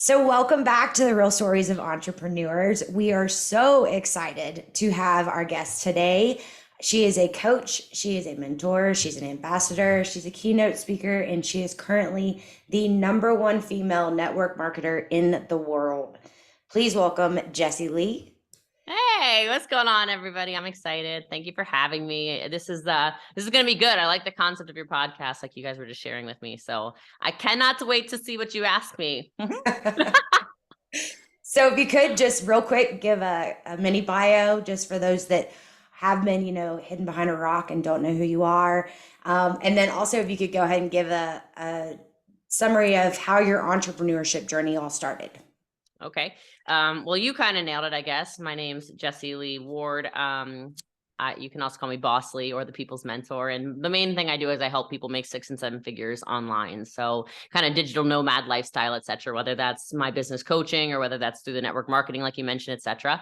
So, welcome back to the Real Stories of Entrepreneurs. We are so excited to have our guest today. She is a coach, she is a mentor, she's an ambassador, she's a keynote speaker, and she is currently the number one female network marketer in the world. Please welcome Jessie Lee. Hey, what's going on, everybody? I'm excited. Thank you for having me. This is going to be good. I like the concept of your podcast, like you guys were just sharing with me. So I cannot wait to see what you ask me. So, if you could just real quick give a mini bio just for those that have been, hidden behind a rock and don't know who you are. And then also, if you could go ahead and give a summary of how your entrepreneurship journey all started. Okay. Well, you kind of nailed it, I guess. My name's Jessie Lee Ward. You can also call me BossLee or the People's Mentor. And the main thing I do is I help people make 6 and 7 figures online. So kind of digital nomad lifestyle, et cetera, whether that's my business coaching or whether that's through the network marketing, like you mentioned, et cetera.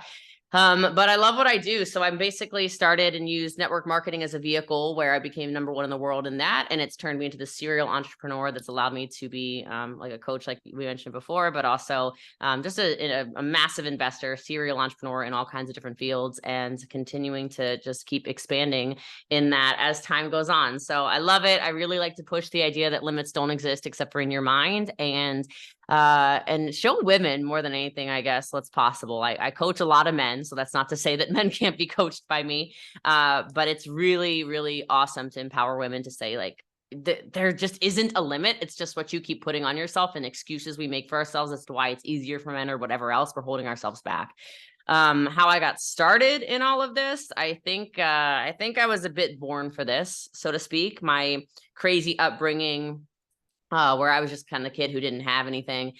But I love what I do. So I'm basically started and used network marketing as a vehicle where I became number one in the world in that. And it's turned me into the serial entrepreneur that's allowed me to be like a coach, like we mentioned before, but also just a massive investor, serial entrepreneur in all kinds of different fields and continuing to just keep expanding in that as time goes on. So I love it. I really like to push the idea that limits don't exist except for in your mind. And show women more than anything, I guess, what's possible. I coach a lot of men, so that's not to say that men can't be coached by me. But it's really, really awesome to empower women to say, like, there just isn't a limit. It's just what you keep putting on yourself and excuses we make for ourselves as to why it's easier for men or whatever else. We're holding ourselves back. How I got started in all of this, I think I was a bit born for this, so to speak. My crazy upbringing, where I was just kind of the kid who didn't have anything,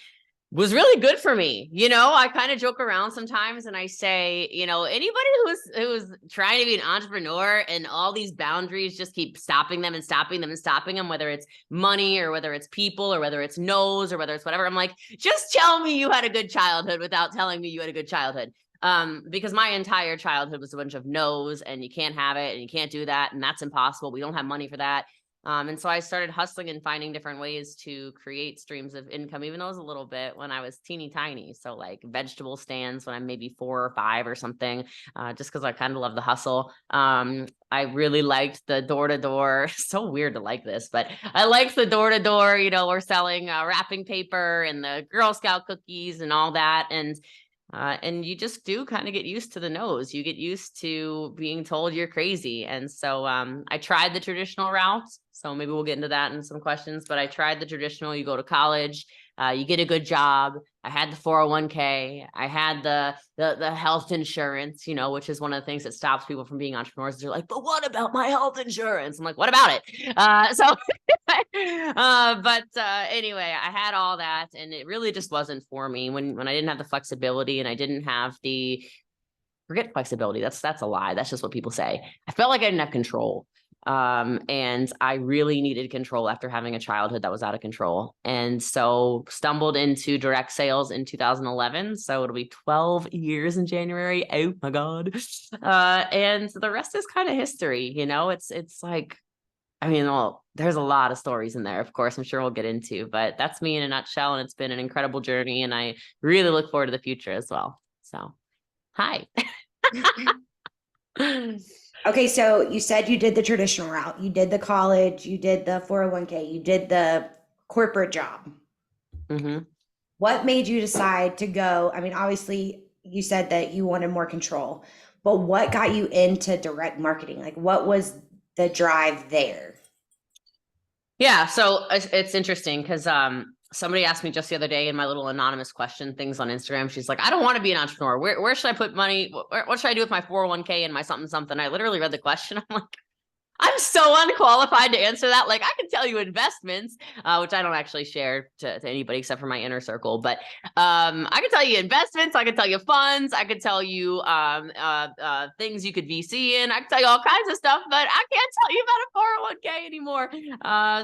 was really good for me. I kind of joke around sometimes and I say, anybody who's trying to be an entrepreneur and all these boundaries just keep stopping them and stopping them and stopping them, whether it's money or whether it's people or whether it's no's or whether it's whatever. I'm like, just tell me you had a good childhood without telling me you had a good childhood. Because my entire childhood was a bunch of no's and you can't have it and you can't do that. And that's impossible. We don't have money for that. And so I started hustling and finding different ways to create streams of income, even though it was a little bit when I was teeny tiny. So like vegetable stands when I'm maybe 4 or 5 or something, just because I kind of love the hustle. I really liked the door-to-door. So weird to like this, but I liked the door-to-door, we're selling wrapping paper and the Girl Scout cookies and all that. And you just do kind of get used to the no's. You get used to being told you're crazy. And so I tried the traditional route. So maybe we'll get into that in some questions, but I tried the traditional. You go to college, you get a good job. I had the 401k. I had the health insurance, which is one of the things that stops people from being entrepreneurs. They're like, but what about my health insurance? I'm like, what about it? Anyway, I had all that and it really just wasn't for me when I didn't have the flexibility and I didn't have forget flexibility. That's a lie. That's just what people say. I felt like I didn't have control. And I really needed control after having a childhood that was out of control. And so stumbled into direct sales in 2011. So it'll be 12 years in January. Oh my God. And the rest is kind of history. It's like, well, there's a lot of stories in there, of course, I'm sure we'll get into, but that's me in a nutshell. And it's been an incredible journey. And I really look forward to the future as well. So, hi. Okay, so you said you did the traditional route. You did the college, you did the 401k, you did the corporate job. Mm-hmm. What made you decide to go? Obviously, you said that you wanted more control, but what got you into direct marketing? Like, what was the drive there? Yeah, so it's interesting because somebody asked me just the other day in my little anonymous question things on Instagram. She's like, I don't want to be an entrepreneur. Where should I put money? What should I do with my 401k and my something? I literally read the question. I'm like, I'm so unqualified to answer that. Like, I can tell you investments, which I don't actually share to anybody except for my inner circle. But I can tell you investments. I can tell you funds. I could tell you things you could VC in. I can tell you all kinds of stuff, but I can't tell you about a 401k anymore.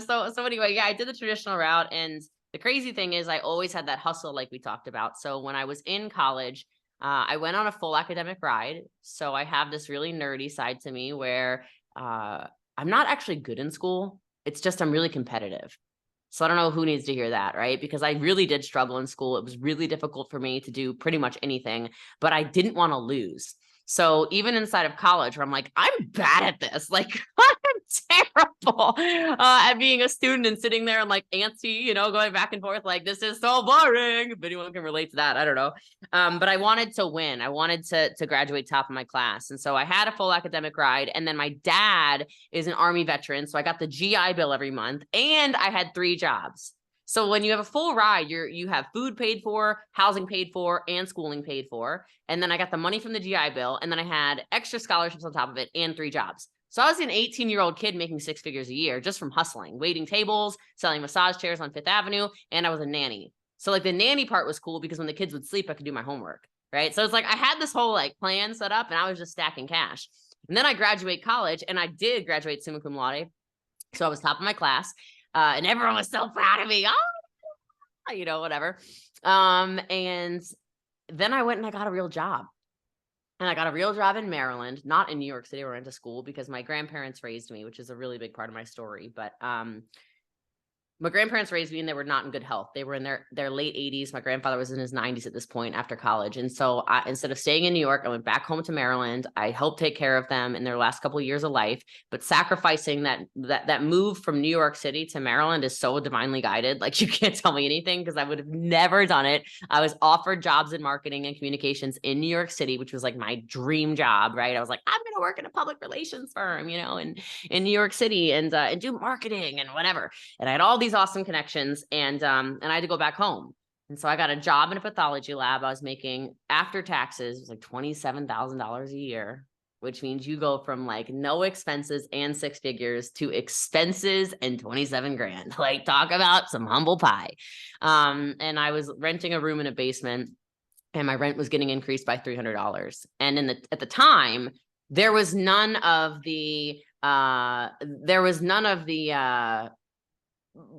So anyway, yeah, I did the traditional route. And the crazy thing is I always had that hustle like we talked about. So when I was in college, I went on a full academic ride. So I have this really nerdy side to me where I'm not actually good in school. It's just I'm really competitive. So I don't know who needs to hear that, right? Because I really did struggle in school. It was really difficult for me to do pretty much anything, but I didn't want to lose. So even inside of college where I'm like, I'm bad at this. Like I'm terrible at being a student and sitting there and like antsy, you know, going back and forth. Like, this is so boring. If anyone can relate to that, I don't know. But I wanted to win. I wanted to graduate top of my class. And so I had a full academic ride. And then my dad is an Army veteran. So I got the GI Bill every month and I had 3 jobs. So when you have a full ride, you have food paid for, housing paid for, and schooling paid for. And then I got the money from the GI Bill, and then I had extra scholarships on top of it and 3 jobs. So I was an 18-year-old kid making 6 figures a year just from hustling, waiting tables, selling massage chairs on Fifth Avenue, and I was a nanny. So like the nanny part was cool because when the kids would sleep, I could do my homework, right? So it's like I had this whole like plan set up, and I was just stacking cash. And then I graduate college, and I did graduate summa cum laude. So I was top of my class. And everyone was so proud of me. Oh, you know, whatever. And then I went and I got a real job. And I got a real job in Maryland, not in New York City where I went to school, because my grandparents raised me, which is a really big part of my story. But my grandparents raised me and they were not in good health. They were in their late 80s. My grandfather was in his 90s at this point after college. And so instead of staying in New York, I went back home to Maryland. I helped take care of them in their last couple of years of life, but sacrificing that move from New York City to Maryland is so divinely guided. Like, you can't tell me anything because I would have never done it. I was offered jobs in marketing and communications in New York City, which was like my dream job, right? I was like, I'm going to work in a public relations firm, you know, in New York City and do marketing and whatever. And I had all these awesome connections, and I had to go back home. And so I got a job in a pathology lab. I was making, after taxes, it was like $27,000 a year, which means you go from like no expenses and 6 figures to expenses and 27 grand. Like, talk about some humble pie. And I was renting a room in a basement, and my rent was getting increased by $300. And at the time, there was none of the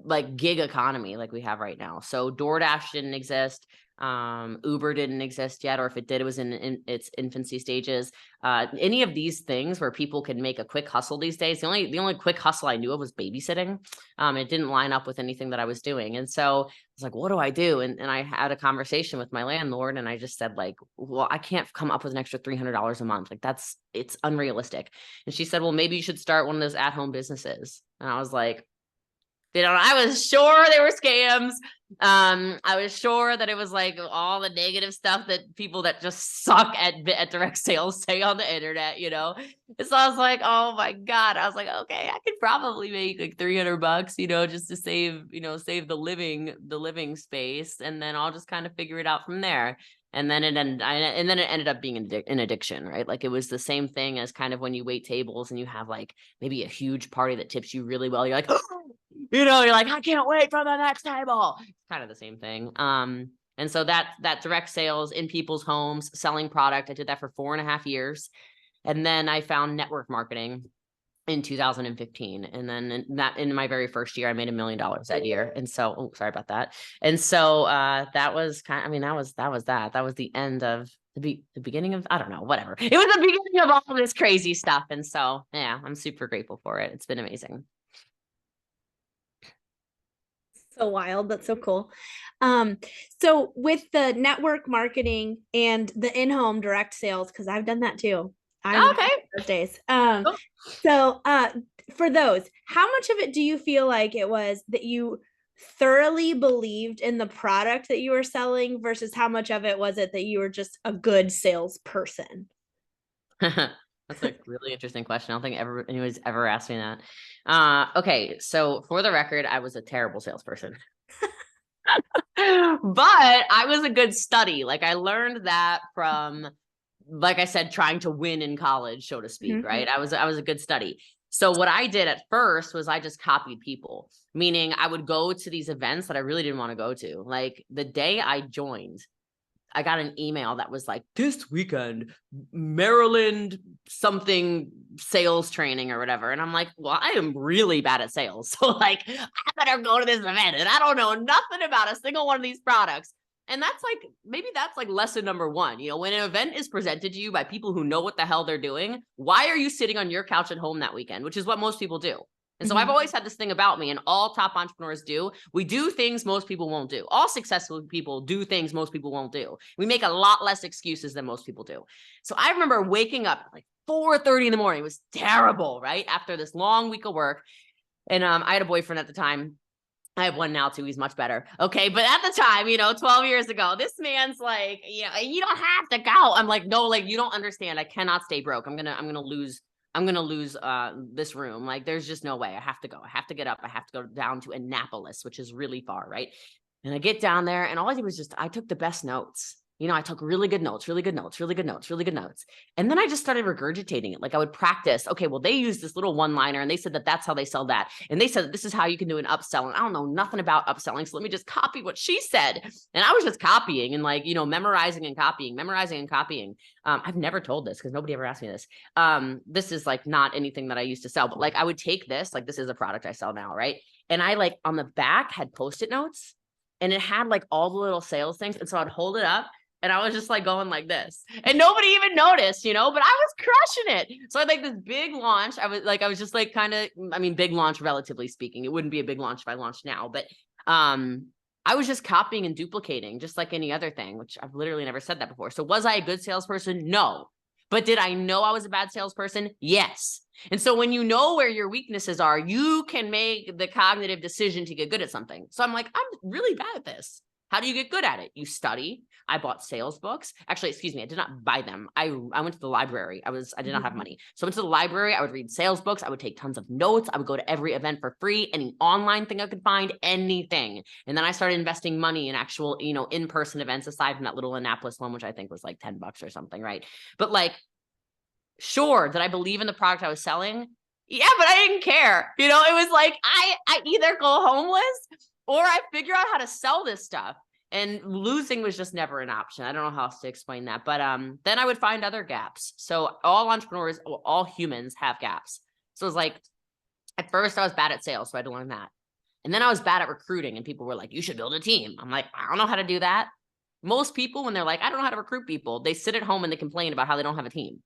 like gig economy like we have right now. So DoorDash didn't exist. Uber didn't exist yet, or if it did, it was in its infancy stages. Any of these things where people can make a quick hustle these days, the only quick hustle I knew of was babysitting. It didn't line up with anything that I was doing. And so I was like, what do I do? And I had a conversation with my landlord, and I just said like, well, I can't come up with an extra $300 a month. Like, it's unrealistic. And she said, well, maybe you should start one of those at-home businesses. And I was like, you know, I was sure they were scams. I was sure that it was like all the negative stuff that people that just suck at direct sales say on the internet, you know? And so I was like, oh my God. I was like, okay, I could probably make like $300, you know, just to save the living space. And then I'll just kind of figure it out from there. And then it ended up being an addiction, right? Like, it was the same thing as kind of when you wait tables and you have like maybe a huge party that tips you really well. You're like, you know, you're like, I can't wait for the next table. It's kind of the same thing. And so that direct sales in people's homes, selling product, I did that for 4.5 years. And then I found network marketing in 2015. And then in my very first year, I made $1 million that year. And so, sorry about that. And so that was that was the end of the beginning of, I don't know, whatever. It was the beginning of all this crazy stuff. And so, yeah, I'm super grateful for it. It's been amazing. So wild. That's so cool. So with the network marketing and the in-home direct sales, because I've done that too. Okay. Those days. So for those, how much of it do you feel like it was that you thoroughly believed in the product that you were selling versus how much of it was it that you were just a good salesperson? That's a really interesting question. I don't think anyone's ever asked me that. Okay, so for the record, I was a terrible salesperson. But I was a good study. Like, I learned that from, like I said, trying to win in college, so to speak, right? I was a good study. So what I did at first was I just copied people, meaning I would go to these events that I really didn't want to go to. Like, the day I joined, I got an email that was like, this weekend, Maryland something sales training or whatever. And I'm like, well, I am really bad at sales. So like, I better go to this event, and I don't know nothing about a single one of these products. And maybe that's like lesson number 1. You know, when an event is presented to you by people who know what the hell they're doing, why are you sitting on your couch at home that weekend? Which is what most people do. And so I've always had this thing about me, and all top entrepreneurs do. We do things most people won't do. All successful people do things most people won't do. We make a lot less excuses than most people do. So I remember waking up like 4:30 in the morning. It was terrible, right? After this long week of work. And I had a boyfriend at the time. I have one now too. He's much better. Okay. But at the time, 12 years ago, this man's like, yeah, you don't have to go. I'm like, no, like, you don't understand. I cannot stay broke. I'm going to lose this room. Like, there's just no way. I have to go. I have to get up. I have to go down to Annapolis, which is really far. Right. And I get down there, and all I did was I took the best notes. I took really good notes. And then I just started regurgitating it. Like, I would practice. Okay, well, they use this little one-liner, and they said that that's how they sell that. And they said that this is how you can do an upsell. And I don't know nothing about upselling. So let me just copy what she said. And I was just copying and memorizing and copying. I've never told this because nobody ever asked me this. This is like not anything that I used to sell, but like I would take this, like this is a product I sell now, right? And I like on the back had Post-it notes, and it had like all the little sales things. And so I'd hold it up, and I was just like going like this, and nobody even noticed, but I was crushing it. So I had like this big launch. I was just like big launch, relatively speaking. It wouldn't be a big launch if I launched now, but I was just copying and duplicating just like any other thing, which I've literally never said that before. So was I a good salesperson? No. But did I know I was a bad salesperson? Yes. And so when you know where your weaknesses are, you can make the cognitive decision to get good at something. So I'm like, I'm really bad at this. How do you get good at it? You study. I bought sales books. Actually, excuse me, I did not buy them. I went to the library. I did not have money. So I went to the library. I would read sales books. I would take tons of notes. I would go to every event for free, any online thing I could find, anything. And then I started investing money in actual, in-person events, aside from that little Annapolis one, which I think was like $10 or something, right? But like, sure, did I believe in the product I was selling? Yeah, but I didn't care. It was like, I either go homeless or I figure out how to sell this stuff. And losing was just never an option. I don't know how else to explain that. But then I would find other gaps. So all entrepreneurs, all humans have gaps. So it was like, at first I was bad at sales, so I had to learn that. And then I was bad at recruiting, and people were like, you should build a team. I'm like, I don't know how to do that. Most people, when they're like, I don't know how to recruit people, they sit at home and they complain about how they don't have a team.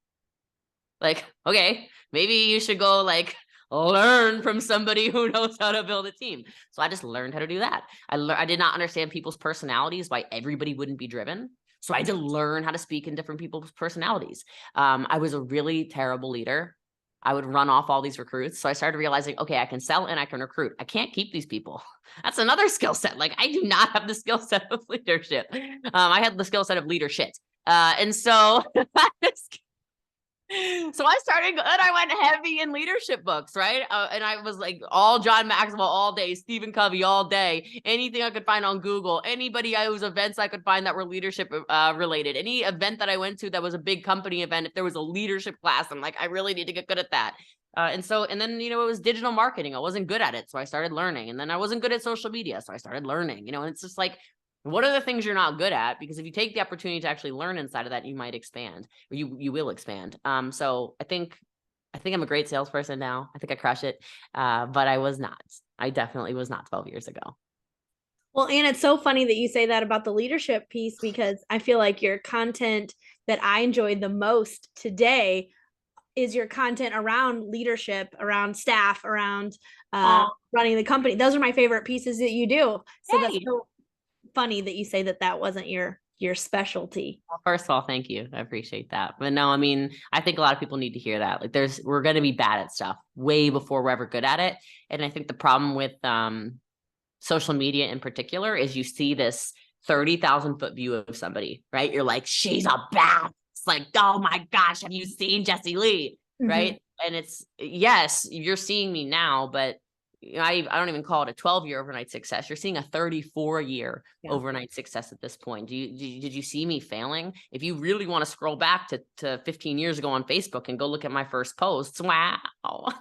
Like, okay, maybe you should go like learn from somebody who knows how to build a team. So I just learned how to do that. I did not understand people's personalities, why everybody wouldn't be driven. So I had to learn how to speak in different people's personalities. I was a really terrible leader. I would run off all these recruits. So I started realizing, okay, I can sell and I can recruit. I can't keep these people. That's another skill set. Like, I do not have the skill set of leadership. I had the skill set of leadership. And so So I went heavy in leadership books, right? And I was like all John Maxwell all day, Stephen Covey all day, anything I could find on Google, anybody whose events I could find that were leadership related, any event that I went to that was a big company event. If there was a leadership class, I'm like, I really need to get good at that. And then, it was digital marketing. I wasn't good at it. So I started learning. And then I wasn't good at social media. So I started learning, and it's just like, what are the things you're not good at? Because if you take the opportunity to actually learn inside of that, you might expand, or you will expand. So I think I'm a great salesperson now. I think I crush it. But I was not. I definitely was not 12 years ago. Well, and it's so funny that you say that about the leadership piece, because I feel like your content that I enjoyed the most today is your content around leadership, around staff, around running the company. Those are my favorite pieces that you do. So that's so funny that you say that wasn't your specialty. Well, first of all, thank you. I appreciate that. But no, I think a lot of people need to hear that. Like, we're going to be bad at stuff way before we're ever good at it. And I think the problem with social media in particular is you see this 30,000 foot view of somebody, right? You're like, she's a bad. It's like, oh my gosh, have you seen Jessie Lee? Mm-hmm. Right. And it's, yes, you're seeing me now, but I don't even call it a 12-year overnight success. You're seeing a 34-year overnight success at this point. Did you see me failing? If you really want to scroll back to 15 years ago on Facebook and go look at my first posts, wow,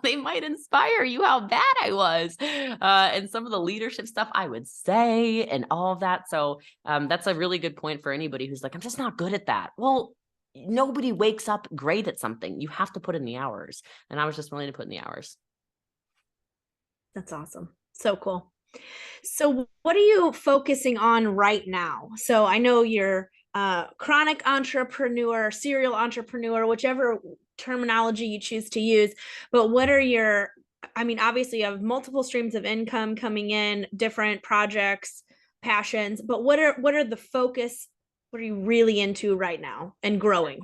they might inspire you how bad I was. And some of the leadership stuff I would say and all of that. So that's a really good point for anybody who's like, I'm just not good at that. Well, nobody wakes up great at something. You have to put in the hours. And I was just willing to put in the hours. That's awesome. So cool. So what are you focusing on right now? So I know you're chronic entrepreneur, serial entrepreneur, whichever terminology you choose to use, but what are your I mean, obviously you have multiple streams of income coming in, different projects, passions, but what are the focus? What are you really into right now and growing?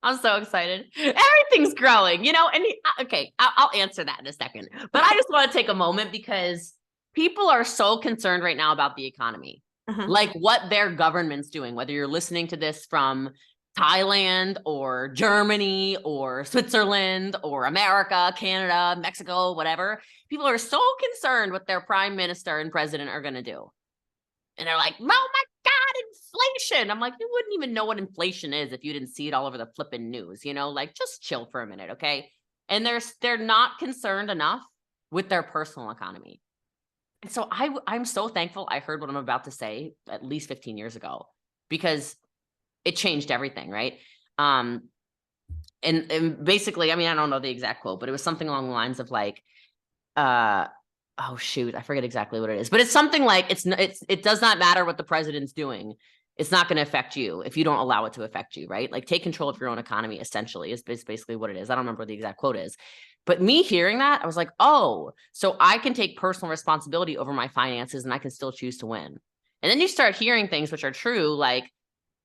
I'm so excited. Everything's growing, you know, and okay, I'll answer that in a second. But I just want to take a moment because people are so concerned right now about the economy, like what their government's doing, whether you're listening to this from Thailand or Germany or Switzerland or America, Canada, Mexico, whatever. People are so concerned what their prime minister and president are going to do. And they're like, oh my God, inflation. I'm like, you wouldn't even know what inflation is if you didn't see it all over the flipping news, you know, like just chill for a minute. Okay. And they're not concerned enough with their personal economy. And so I'm so thankful I heard what I'm about to say at least 15 years ago, because it changed everything. Right. And basically, I mean, I don't know the exact quote, but it was something along the lines of like, oh shoot, I forget exactly what it is, but it's something like it does not matter what the president's doing. It's not going to affect you if you don't allow it to affect you, right? Like take control of your own economy, essentially, is basically what it is. I don't remember what the exact quote is, but me hearing that, I was like, oh, so I can take personal responsibility over my finances and I can still choose to win. And then you start hearing things which are true, like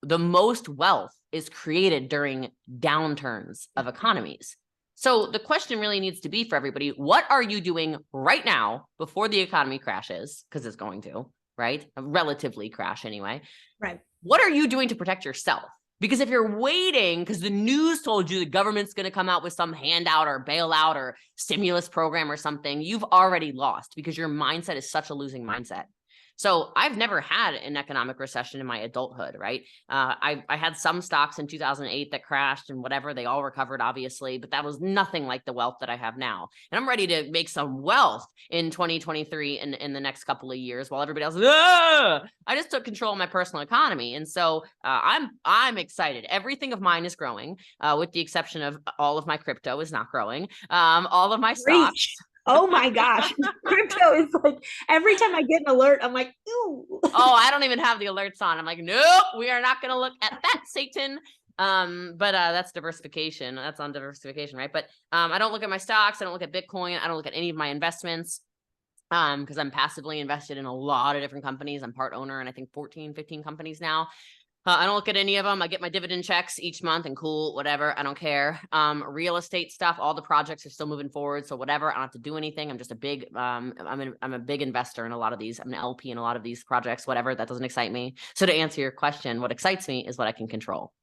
the most wealth is created during downturns of economies. So the question really needs to be for everybody, what are you doing right now before the economy crashes? Because it's going to, right? Relatively crash anyway. Right. What are you doing to protect yourself? Because if you're waiting, because the news told you the government's going to come out with some handout or bailout or stimulus program or something, you've already lost because your mindset is such a losing mindset. So I've never had an economic recession in my adulthood, right? I had some stocks in 2008 that crashed and whatever, they all recovered, obviously, but that was nothing like the wealth that I have now. And I'm ready to make some wealth in 2023 and in the next couple of years while everybody else, I just took control of my personal economy. And so I'm excited. Everything of mine is growing, with the exception of all of my crypto is not growing. All of my stocks. Oh my gosh. Crypto is like, every time I get an alert, I'm like, ooh. Oh, I don't even have the alerts on. I'm like, nope, we are not going to look at that, Satan. But that's diversification. That's on diversification, right? But I don't look at my stocks. I don't look at Bitcoin. I don't look at any of my investments because I'm passively invested in a lot of different companies. I'm part owner in I think 14, 15 companies now. I don't look at any of them. I get my dividend checks each month and cool, whatever. I don't care. Real estate stuff, all the projects are still moving forward. So whatever, I don't have to do anything. I'm just a big, I'm a big investor in a lot of these. I'm an LP in a lot of these projects, whatever. That doesn't excite me. So to answer your question, what excites me is what I can control.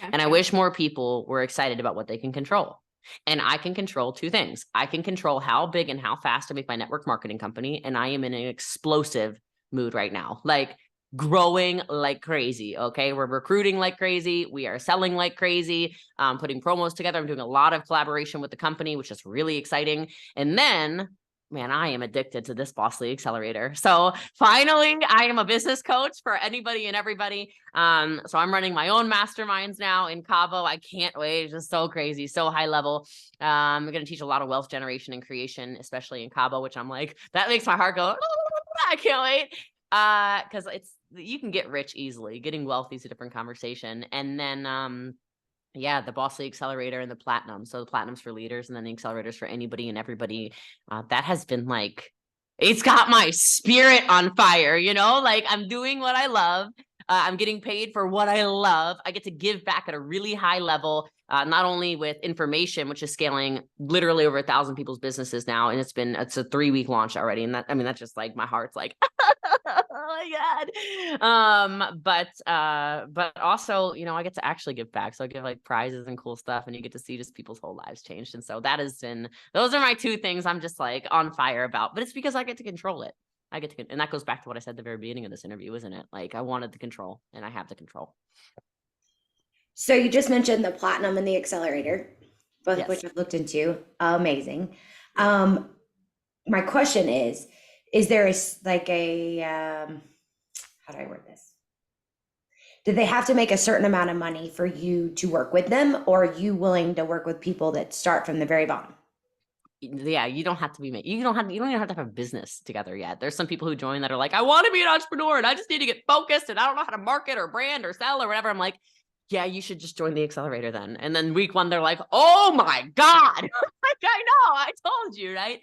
Okay. And I wish more people were excited about what they can control. And I can control two things. I can control how big and how fast I make my network marketing company. And I am in an explosive mood right now. Like, growing like crazy. Okay. We're recruiting like crazy. We are selling like crazy, putting promos together. I'm doing a lot of collaboration with the company, which is really exciting. And then, man, I am addicted to this BossLee Accelerator. So finally, I am a business coach for anybody and everybody. So I'm running my own masterminds now in Cabo. I can't wait. It's just so crazy, so high level. I'm going to teach a lot of wealth generation and creation, especially in Cabo, which I'm like, that makes my heart go, I can't wait. Because you can get rich easily. Getting wealthy is a different conversation. And then, yeah, the BossLee Accelerator and the Platinum. So the Platinum's for leaders and then the Accelerator's for anybody and everybody. That has been like, it's got my spirit on fire, you know, like I'm doing what I love. I'm getting paid for what I love. I get to give back at a really high level, not only with information, which is scaling literally over 1,000 people's businesses now. And it's a 3-week launch already. And that's just like, my heart's like, oh my God. But also, you know, I get to actually give back. So I give like prizes and cool stuff and you get to see just people's whole lives changed. And so those are my two things I'm just like on fire about, but it's because I get to control it. And that goes back to what I said at the very beginning of this interview, isn't it? Like I wanted the control and I have the control. So you just mentioned the Platinum and the Accelerator, both of which I've looked into. Amazing. My question is there how do I word this? Do they have to make a certain amount of money for you to work with them, or are you willing to work with people that start from the very bottom? Yeah, you don't even have to have a business together yet. There's some people who join that are like, I want to be an entrepreneur and I just need to get focused and I don't know how to market or brand or sell or whatever. I'm like, yeah, you should just join the accelerator then. And then week 1, they're like, oh my God, like, I know, I told you, right?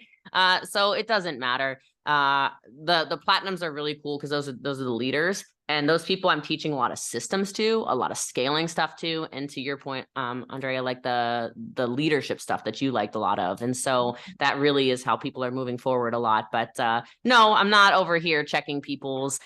So it doesn't matter. The platinums are really cool because those are the leaders, and those people I'm teaching a lot of systems to, a lot of scaling stuff to, and to your point, Andrea, like the leadership stuff that you liked a lot of, and so that really is how people are moving forward a lot. But no, I'm not over here checking people's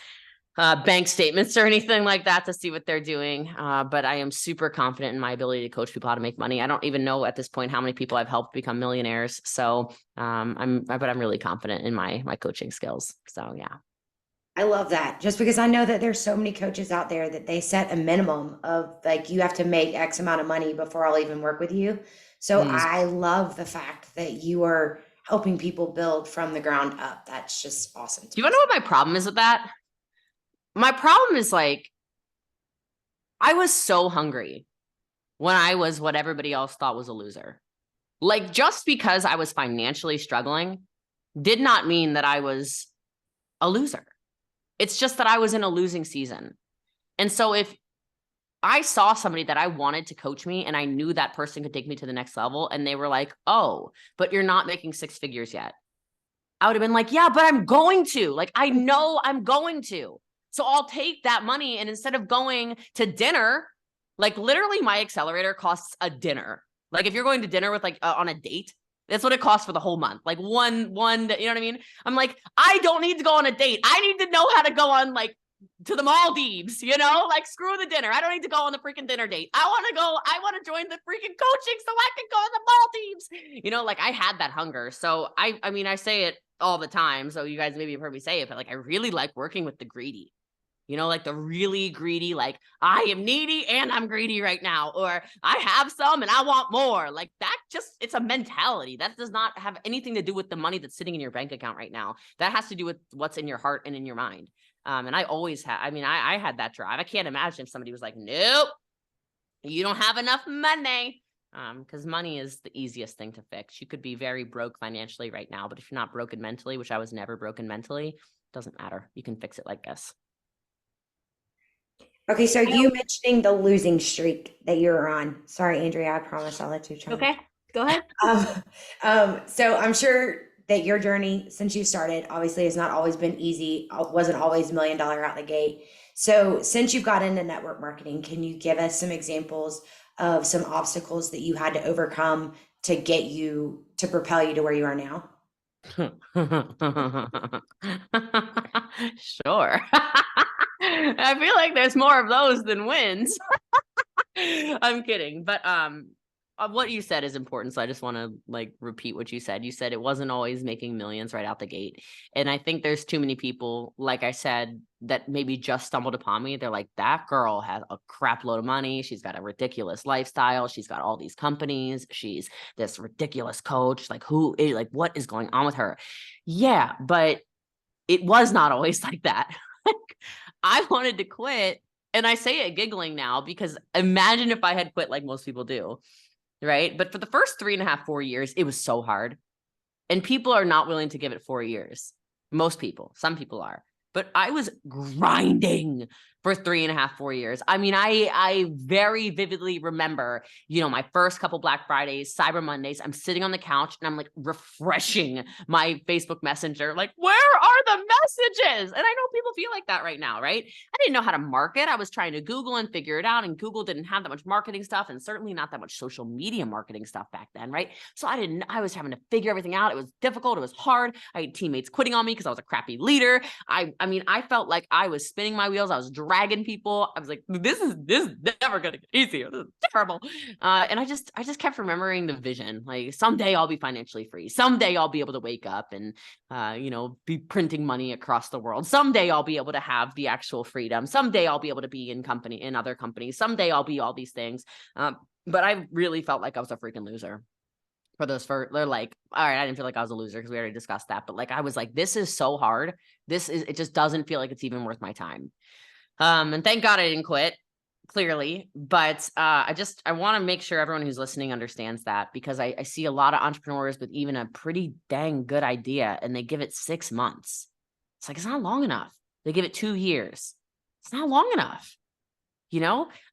bank statements or anything like that to see what they're doing. But I am super confident in my ability to coach people how to make money. I don't even know at this point how many people I've helped become millionaires. So I'm really confident in my coaching skills. So yeah. I love that, just because I know that there's so many coaches out there that they set a minimum of like, you have to make X amount of money before I'll even work with you. So I love the fact that you are helping people build from the ground up. That's just awesome. Do you want to know what my problem is with that? My problem is, like, I was so hungry when I was what everybody else thought was a loser. Like, just because I was financially struggling did not mean that I was a loser. It's just that I was in a losing season. And so if I saw somebody that I wanted to coach me and I knew that person could take me to the next level, and they were like, oh, but you're not making 6 figures yet, I would have been like, yeah, but I'm going to. Like, I know I'm going to. So I'll take that money, and instead of going to dinner, like, literally my accelerator costs a dinner. Like, if you're going to dinner with like on a date, that's what it costs for the whole month. Like one, you know what I mean? I'm like, I don't need to go on a date. I need to know how to go on, like, to the Maldives, you know, like, screw the dinner. I don't need to go on the freaking dinner date. I want to join the freaking coaching so I can go on the Maldives. You know, like, I had that hunger. So I mean, I say it all the time, so you guys maybe have heard me say it, but like, I really like working with the greedy. You know, like the really greedy, like, I am needy and I'm greedy right now, or I have some and I want more. Like, that it's a mentality. That does not have anything to do with the money that's sitting in your bank account right now. That has to do with what's in your heart and in your mind. And I always had, I had that drive. I can't imagine if somebody was like, nope, you don't have enough money. Because money is the easiest thing to fix. You could be very broke financially right now, but if you're not broken mentally, which I was never broken mentally, it doesn't matter. You can fix it like this. Okay, so you mentioning the losing streak that you're on. Sorry, Andrea, I promise I'll let you try. Okay, go ahead. So I'm sure that your journey since you started obviously has not always been easy, wasn't always $1 million out the gate. So since you've got into network marketing, can you give us some examples of some obstacles that you had to overcome to get you, to propel you to where you are now? Sure. I feel like there's more of those than wins. I'm kidding. But what you said is important. So I just want to, like, repeat what you said. You said it wasn't always making millions right out the gate. And I think there's too many people, like I said, that maybe just stumbled upon me. They're like, that girl has a crap load of money. She's got a ridiculous lifestyle. She's got all these companies. She's this ridiculous coach. Like, what is going on with her? Yeah, but it was not always like that. I wanted to quit, and I say it giggling now because imagine if I had quit like most people do, right? But for the first 3.5, 4 years, it was so hard, and people are not willing to give it 4 years. Most people, some people are, but I was grinding for 3.5, 4 years. I mean, I very vividly remember, you know, my first couple Black Fridays, Cyber Mondays, I'm sitting on the couch and I'm like refreshing my Facebook Messenger, like, where are the messages? And I know people feel like that right now, right? I didn't know how to market. I was trying to Google and figure it out, and Google didn't have that much marketing stuff, and certainly not that much social media marketing stuff back then, right? So I was having to figure everything out. It was difficult. It was hard. I had teammates quitting on me because I was a crappy leader. I mean, I felt like I was spinning my wheels. I was dragging people. I was like, this is never gonna get easier. This is terrible. And I just kept remembering the vision. Like, someday I'll be financially free. Someday I'll be able to wake up and you know, be printing money across the world. Someday I'll be able to have the actual freedom. Someday I'll be able to be in other companies. Someday I'll be all these things. But I really felt like I was a freaking loser. They're like, all right, I didn't feel like I was a loser because we already discussed that. But like, I was like, this is so hard. It just doesn't feel like it's even worth my time. And thank God I didn't quit, clearly. But I want to make sure everyone who's listening understands that, because I see a lot of entrepreneurs with even a pretty dang good idea, and they give it 6 months. It's like, it's not long enough. They give it 2 years. It's not long enough.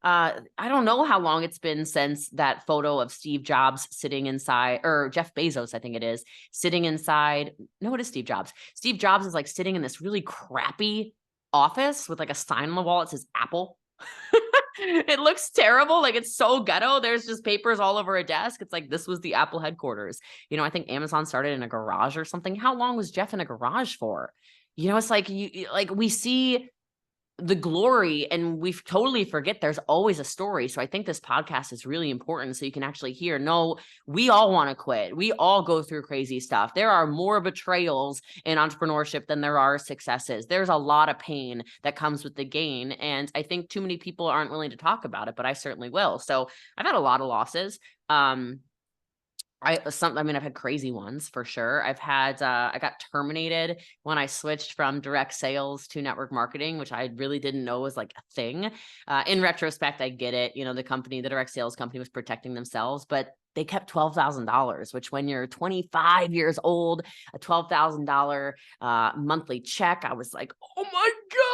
I don't know how long it's been since that photo of Steve Jobs sitting inside, or Jeff Bezos, I think it is, sitting inside. No, it is Steve Jobs. Steve Jobs is like sitting in this really crappy office with like a sign on the wall that says Apple. It looks terrible. Like, it's so ghetto. There's just papers all over a desk. It's like, this was the Apple headquarters. I think Amazon started in a garage or something. How long was Jeff in a garage for? It's like, we see the glory and we totally forget there's always a story. So I think this podcast is really important so you can actually hear, no, we all want to quit. We all go through crazy stuff. There are more betrayals in entrepreneurship than there are successes. There's a lot of pain that comes with the gain. And I think too many people aren't willing to talk about it, but I certainly will. So I've had a lot of losses. I've had crazy ones for sure. I got terminated when I switched from direct sales to network marketing, which I really didn't know was like a thing. In retrospect, I get it. The direct sales company was protecting themselves, but they kept $12,000, which when you're 25 years old, a $12,000 monthly check, I was like, oh my God,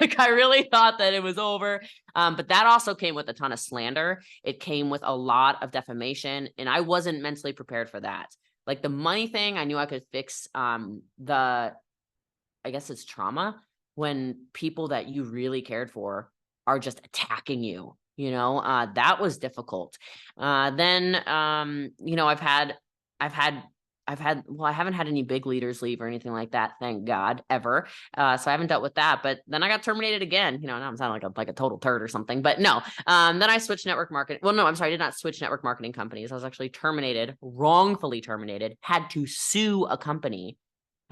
like I really thought that it was over. But that also came with a ton of slander. It came with a lot of defamation, and I wasn't mentally prepared for that. Like the money thing, I knew I could fix I guess it's trauma when people that you really cared for are just attacking you. That was difficult. Then I haven't had any big leaders leave or anything like that, thank God, ever. So I haven't dealt with that, but then I got terminated again. Now I'm sounding like a total turd or something, but no. Then I switched network marketing. Well, no, I'm sorry. I did not switch network marketing companies. I was actually wrongfully terminated, had to sue a company.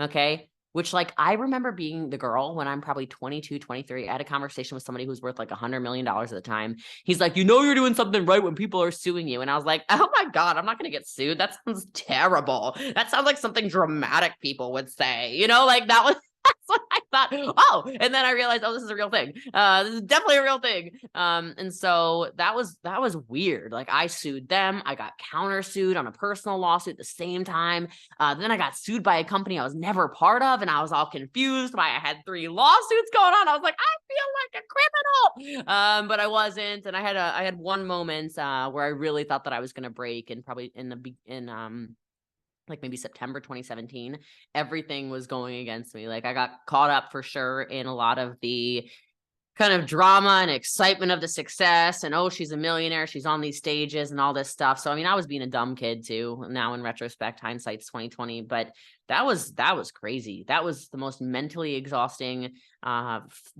Okay. Which, like, I remember being the girl when I'm probably 22, 23. I had a conversation with somebody who's worth like $100 million at the time. He's like, you're doing something right when people are suing you. And I was like, oh my God, I'm not going to get sued. That sounds terrible. That sounds like something dramatic people would say, like that was, that's what I thought. Oh, and then I realized, this is a real thing. This is definitely a real thing. And so that was weird. Like, I sued them. I got countersued on a personal lawsuit at the same time. Then I got sued by a company I was never part of, and I was all confused why I had 3 lawsuits going on. I was like, I feel like a criminal. But I wasn't. And I had one moment where I really thought that I was going to break, and probably like maybe September 2017, everything was going against me. Like, I got caught up for sure in a lot of the kind of drama and excitement of the success, and, oh, she's a millionaire, she's on these stages and all this stuff. So, I was being a dumb kid too. Now in retrospect, hindsight's 2020, but that was crazy. That was the most mentally exhausting,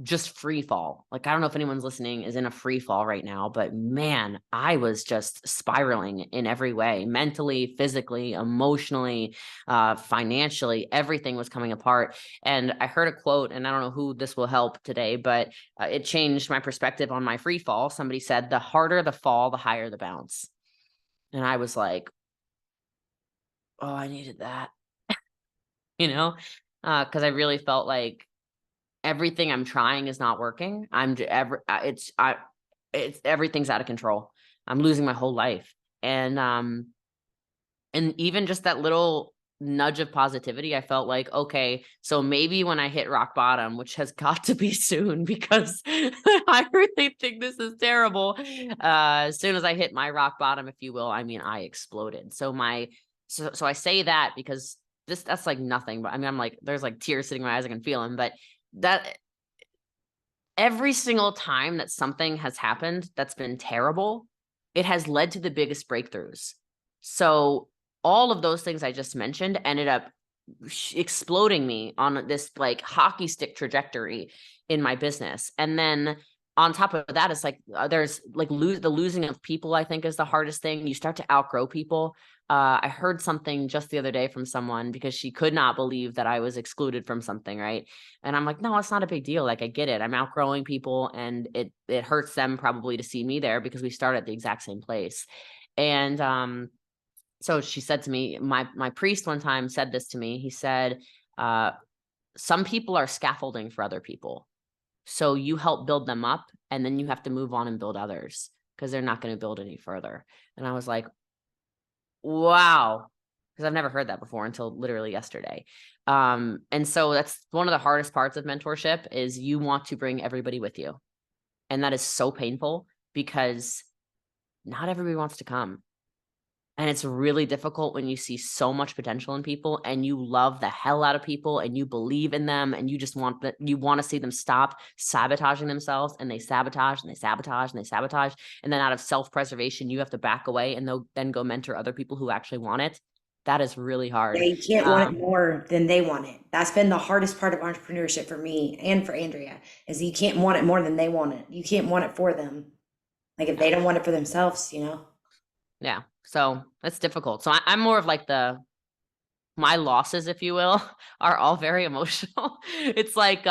just free fall. Like, I don't know if anyone's listening is in a free fall right now, but man, I was just spiraling in every way, mentally, physically, emotionally, financially, everything was coming apart. And I heard a quote, and I don't know who this will help today, but it changed my perspective on my free fall. Somebody said, the harder the fall, the higher the bounce. And I was like, oh, I needed that. Because I really felt like everything I'm trying is not working. Everything's out of control. I'm losing my whole life. And even just that little nudge of positivity, I felt like, okay, so maybe when I hit rock bottom, which has got to be soon, because I really think this is terrible. As soon as I hit my rock bottom, if you will, I exploded. So I say that because that's like nothing, but I'm like, there's like tears sitting in my eyes. I can feel them, but that every single time that something has happened that's been terrible, it has led to the biggest breakthroughs. So all of those things I just mentioned ended up exploding me on this like hockey stick trajectory in my business. And then on top of that, it's like there's like the losing of people, I think, is the hardest thing. You start to outgrow people. I heard something just the other day from someone because she could not believe that I was excluded from something, right? And I'm like, no, it's not a big deal. Like, I get it. I'm outgrowing people, and it hurts them probably to see me there because we start at the exact same place. And so she said to me, my priest one time said this to me. He said, some people are scaffolding for other people. So you help build them up, and then you have to move on and build others because they're not going to build any further. And I was like, wow, because I've never heard that before until literally yesterday. And so that's one of the hardest parts of mentorship is you want to bring everybody with you. And that is so painful because not everybody wants to come. And it's really difficult when you see so much potential in people and you love the hell out of people and you believe in them and you just want that, you want to see them stop sabotaging themselves, and they sabotage and they sabotage and they sabotage. And then out of self-preservation, you have to back away and they'll then go mentor other people who actually want it. That is really hard. They can't want it more than they want it. That's been the hardest part of entrepreneurship for me and for Andrea, is you can't want it more than they want it. You can't want it for them. Like if they don't want it for themselves, you know? Yeah. So that's difficult. So I'm more of like my losses, if you will, are all very emotional. It's like,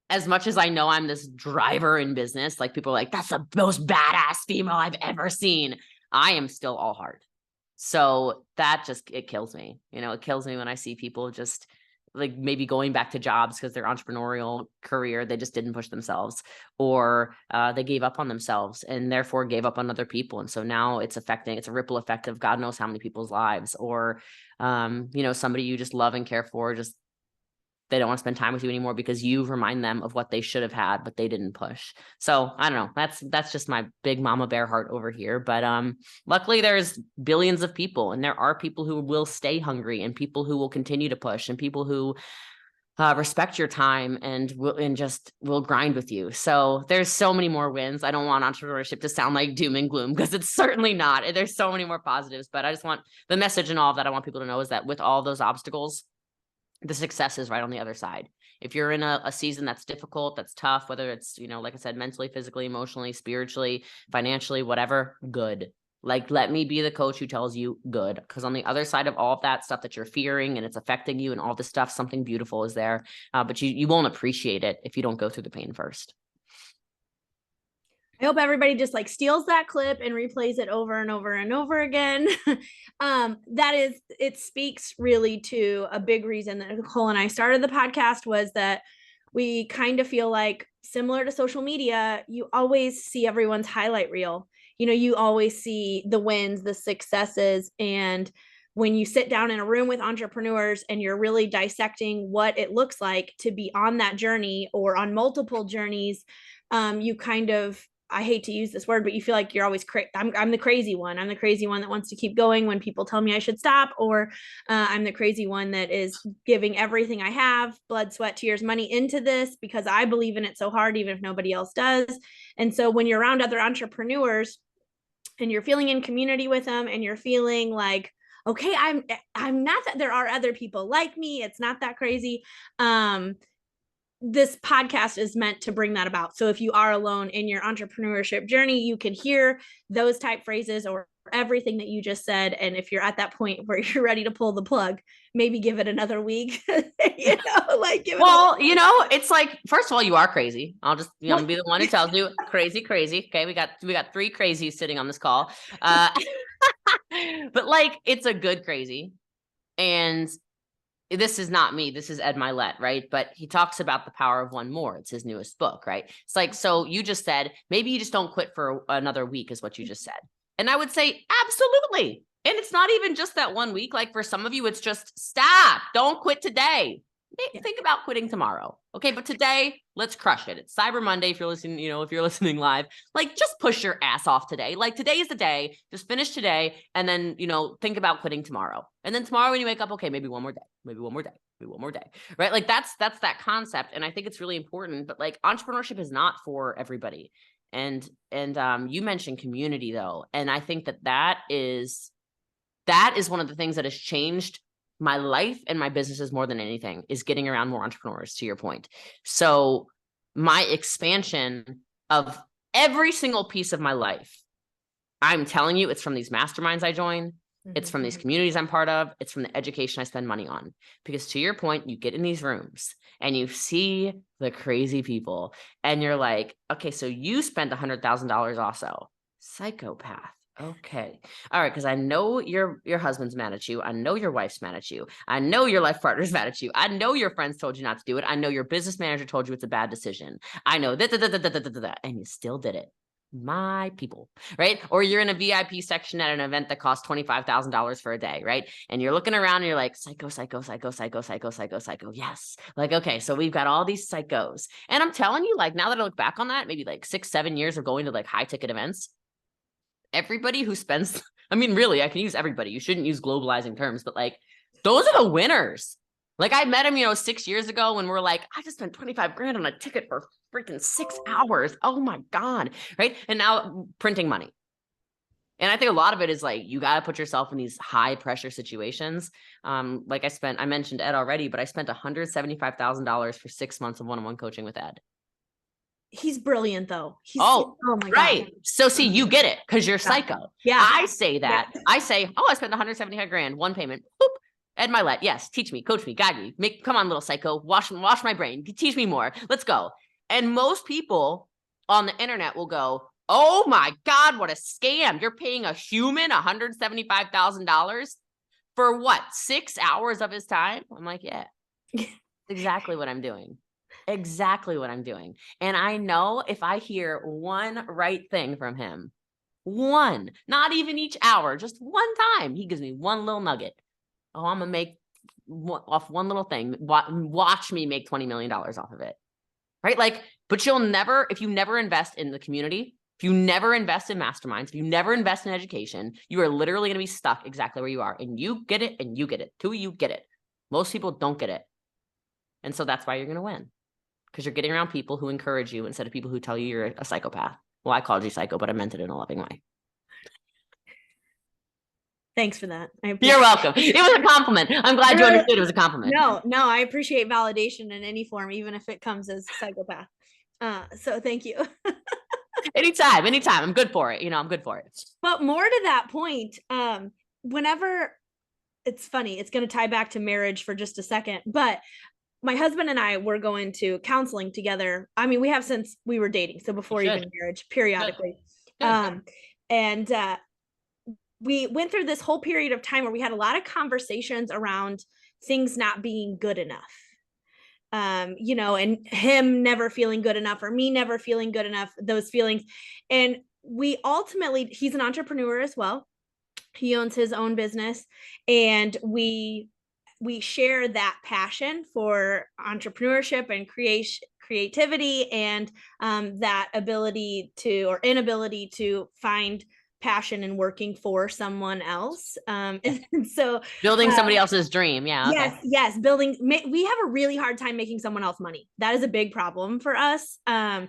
as much as I know I'm this driver in business, like people are like, that's the most badass female I've ever seen. I am still all heart. So that just, it kills me. You know, it kills me when I see people just like maybe going back to jobs because their entrepreneurial career, they just didn't push themselves, or they gave up on themselves and therefore gave up on other people. And so now it's a ripple effect of God knows how many people's lives, or, you know, somebody you just love and care for, just they don't want to spend time with you anymore because you remind them of what they should have had, but they didn't push. So I don't know. That's just my big mama bear heart over here. But luckily there's billions of people, and there are people who will stay hungry, and people who will continue to push, and people who respect your time and will grind with you. So there's so many more wins. I don't want entrepreneurship to sound like doom and gloom, because it's certainly not. There's so many more positives, but I just want the message and all of that I want people to know is that with all those obstacles, the success is right on the other side. If you're in a season that's difficult, that's tough, whether it's, you know, like I said, mentally, physically, emotionally, spiritually, financially, whatever, good. Like, let me be the coach who tells you good. Because on the other side of all of that stuff that you're fearing and it's affecting you and all this stuff, something beautiful is there. But you won't appreciate it if you don't go through the pain first. I hope everybody just like steals that clip and replays it over and over and over again. It speaks really to a big reason that Nichole and I started the podcast, was that we kind of feel like, similar to social media, you always see everyone's highlight reel. You know, you always see the wins, the successes. And when you sit down in a room with entrepreneurs and you're really dissecting what it looks like to be on that journey or on multiple journeys, you kind of, I hate to use this word, but you feel like you're always I'm the crazy one. I'm the crazy one that wants to keep going when people tell me I should stop, or I'm the crazy one that is giving everything I have, blood, sweat, tears, money into this because I believe in it so hard, even if nobody else does. And so when you're around other entrepreneurs and you're feeling in community with them, and you're feeling like, okay, I'm not that there are other people like me, it's not that crazy. This podcast is meant to bring that about. So if you are alone in your entrepreneurship journey, you can hear those type phrases or everything that you just said. And if you're at that point where you're ready to pull the plug, maybe give it another week. You know, like you know, it's like, first of all, you are crazy. I'll just, you know, be the one who tells you crazy. Okay, we got 3 crazies sitting on this call. But like, it's a good crazy. And this is not me. This is Ed Milet, right? But he talks about the power of one more. It's his newest book, right? It's like, so you just said, maybe you just don't quit for another week is what you just said. And I would say, absolutely. And it's not even just that 1 week. Like for some of you, it's just stop. Don't quit today. Think about quitting tomorrow. Okay. But today, let's crush it. It's Cyber Monday. If you're listening, you know, if you're listening live, like just push your ass off today. Like today is the day, just finish today. And then, you know, think about quitting tomorrow. And then tomorrow when you wake up, okay, maybe one more day, maybe one more day, maybe one more day, right? Like that's that concept. And I think it's really important, but like entrepreneurship is not for everybody. And you mentioned community though. And I think that is one of the things that has changed my life and my businesses more than anything, is getting around more entrepreneurs, to your point. So my expansion of every single piece of my life, I'm telling you, it's from these masterminds I join. It's from these communities I'm part of. It's from the education I spend money on. Because to your point, you get in these rooms and you see the crazy people and you're like, okay, so you spent $100,000 also. Psychopath. Okay. All right. Because I know your husband's mad at you. I know your wife's mad at you. I know your life partner's mad at you. I know your friends told you not to do it. I know your business manager told you it's a bad decision. I know that, and you still did it. My people, right? Or you're in a VIP section at an event that costs $25,000 for a day, right? And you're looking around and you're like, psycho, psycho, psycho, psycho, psycho, psycho, psycho. Yes. Like, okay, so we've got all these psychos. And I'm telling you, like, now that I look back on that, maybe like 6-7 years of going to like high ticket events, everybody who spends, I mean, really, I can use everybody. You shouldn't use globalizing terms, but like, those are the winners. Like I met him, 6 years ago when we're like, I just spent 25 grand on a ticket for freaking 6 hours. Oh my God. Right. And now printing money. And I think a lot of it is like, you got to put yourself in these high pressure situations. Like I mentioned Ed already, but I spent $175,000 for 6 months of one-on-one coaching with Ed. He's brilliant though. Oh my right. God. So see, you get it because you're psycho. Yeah. I say that. Yeah. I say, I spent 175 grand, one payment. Boop. Ed Milet, yes, teach me, coach me, guide me. Come on, little psycho, wash my brain, teach me more. Let's go. And most people on the internet will go, oh my God, what a scam. You're paying a human $175,000 for what? 6 hours of his time? I'm like, yeah, exactly what I'm doing. Exactly what I'm doing. And I know if I hear one right thing from him, one, not even each hour, just one time, he gives me one little nugget. Oh, I'm going to make off one little thing. Watch me make $20 million off of it. Right? Like, but you'll never, if you never invest in the community, if you never invest in masterminds, if you never invest in education, you are literally going to be stuck exactly where you are. And you get it and you get it. Two of you get it. Most people don't get it. And so that's why you're going to win. Because you're getting around people who encourage you instead of people who tell you you're a psychopath. Well, I called you psycho, but I meant it in a loving way. Thanks for that. You're welcome. It was a compliment. I'm glad you understood it was a compliment. No, I appreciate validation in any form, even if it comes as psychopath. So thank you. Anytime. I'm good for it. I'm good for it. But more to that point, whenever, it's funny, it's going to tie back to marriage for just a second, but my husband and I were going to counseling together. I mean, we have since we were dating. So before even marriage, periodically. And we went through this whole period of time where we had a lot of conversations around things not being good enough. And him never feeling good enough or me never feeling good enough, those feelings. And we ultimately, he's an entrepreneur as well. He owns his own business, and we share that passion for entrepreneurship and creativity and that ability to, or inability to, find passion in working for someone else. And so building somebody else's dream. Yeah. Okay. Yes. We have a really hard time making someone else money. That is a big problem for us. Now,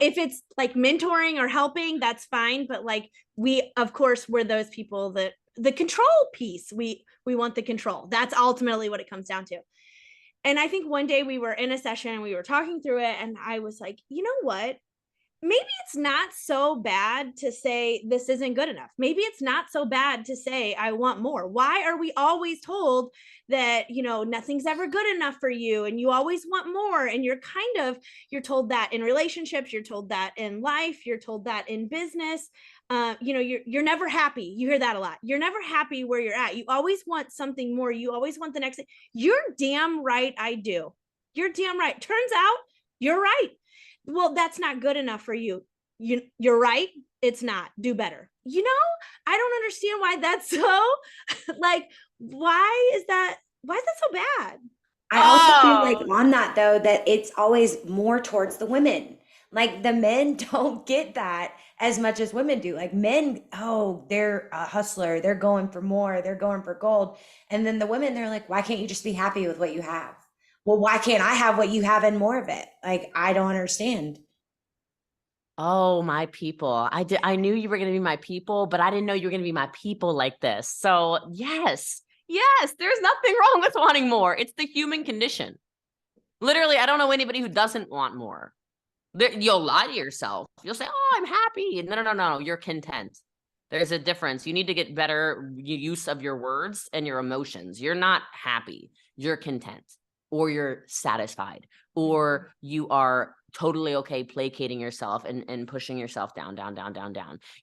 if it's like mentoring or helping, that's fine. But like, we, of course, we're those people that the control piece, we want the control. That's ultimately what it comes down to. And I think one day we were in a session and we were talking through it, and I was like, you know what? Maybe it's not so bad to say this isn't good enough. Maybe it's not so bad to say I want more. Why are we always told that, nothing's ever good enough for you and you always want more? And you're told that in relationships, you're told that in life, you're told that in business. You're never happy. You hear that a lot. You're never happy where you're at. You always want something more. You always want the next thing. You're damn right I do. You're damn right. Turns out you're right. Well, that's not good enough for you. You're right. It's not. Do better. I don't understand why that's so like, why is that so bad? I also feel like on that though, that it's always more towards the women. Like the men don't get that as much as women do. Like men, they're a hustler. They're going for more. They're going for gold. And then the women, they're like, why can't you just be happy with what you have? Well, why can't I have what you have and more of it? Like, I don't understand. Oh, my people. I knew you were going to be my people, but I didn't know you were going to be my people like this. So yes, there's nothing wrong with wanting more. It's the human condition. Literally, I don't know anybody who doesn't want more. You'll lie to yourself. You'll say, oh, I'm happy. No. You're content. There's a difference. You need to get better use of your words and your emotions. You're not happy. You're content. Or you're satisfied, or you are totally okay placating yourself and pushing yourself down.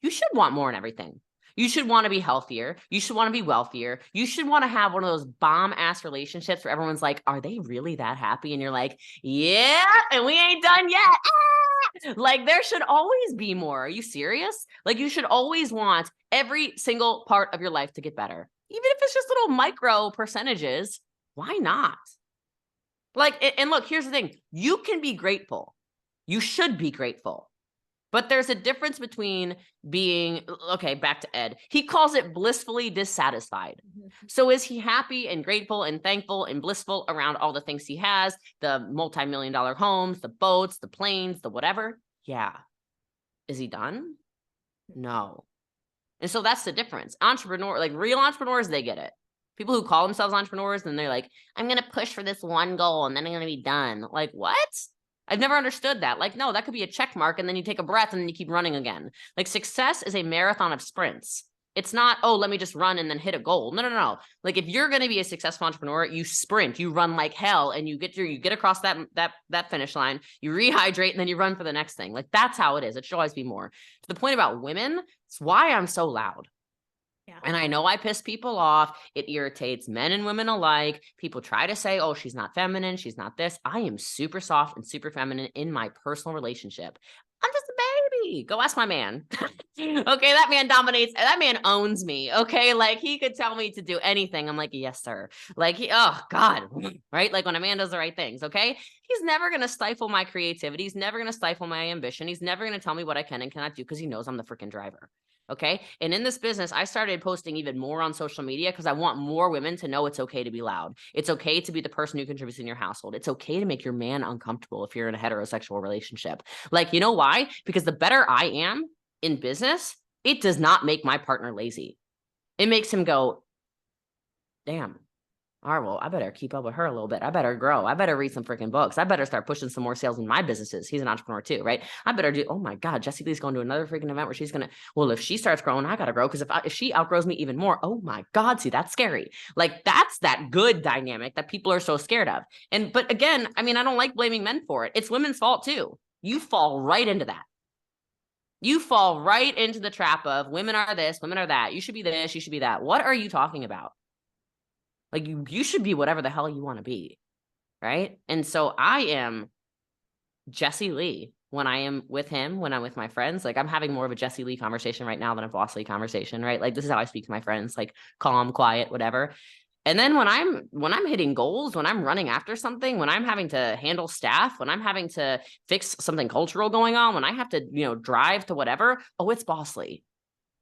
You should want more in everything. You should want to be healthier. You should want to be wealthier. You should want to have one of those bomb ass relationships where everyone's like, are they really that happy? And you're like, yeah, and we ain't done yet. Like there should always be more. Are you serious? Like you should always want every single part of your life to get better. Even if it's just little micro percentages, why not? Like, and look, here's the thing. You can be grateful. You should be grateful. But there's a difference between being, okay, back to Ed. He calls it blissfully dissatisfied. So is he happy and grateful and thankful and blissful around all the things he has, the multi-million-dollar homes, the boats, the planes, the whatever? Yeah. Is he done? No. And so that's the difference. Entrepreneur, like real entrepreneurs, they get it. People who call themselves entrepreneurs and they're like, I'm going to push for this one goal and then I'm going to be done. Like, what? I've never understood that. Like, no, that could be a check mark and then you take a breath and then you keep running again. Like success is a marathon of sprints. It's not, oh, let me just run and then hit a goal. No, no, no. Like if you're going to be a successful entrepreneur, you sprint, you run like hell and you get across that finish line, you rehydrate and then you run for the next thing. Like that's how it is. It should always be more. To the point about women, it's why I'm so loud. Yeah. And I know I piss people off. It irritates men and women alike. People try to say, oh, she's not feminine. She's not this. I am super soft and super feminine in my personal relationship. I'm just a baby. Go ask my man. Okay. That man dominates. That man owns me. Okay. Like he could tell me to do anything. I'm like, yes, sir. Like oh God. Right. Like when a man does the right things. Okay. He's never going to stifle my creativity. He's never going to stifle my ambition. He's never going to tell me what I can and cannot do because he knows I'm the freaking driver. Okay. And in this business, I started posting even more on social media because I want more women to know it's okay to be loud. It's okay to be the person who contributes in your household. It's okay to make your man uncomfortable if you're in a heterosexual relationship. Like, you know why? Because the better I am in business, it does not make my partner lazy. It makes him go, damn. All right, well, I better keep up with her a little bit. I better grow. I better read some freaking books. I better start pushing some more sales in my businesses. He's an entrepreneur too, right? I better do, oh my God, Jessie Lee's going to another freaking event where she's going to, well, if she starts growing, I got to grow. Because if she outgrows me even more, oh my God, see, that's scary. Like that's that good dynamic that people are so scared of. But again, I mean, I don't like blaming men for it. It's women's fault too. You fall right into that. You fall right into the trap of women are this, women are that. You should be this, you should be that. What are you talking about? Like you should be whatever the hell you want to be, right? And so I am Jessie Lee when I am with him, when I'm with my friends. Like I'm having more of a Jessie Lee conversation right now than a BossLee conversation, right? Like this is how I speak to my friends, like calm, quiet, whatever. And then when I'm hitting goals, when I'm running after something, when I'm having to handle staff, when I'm having to fix something cultural going on, when I have to, drive to whatever, oh, it's BossLee.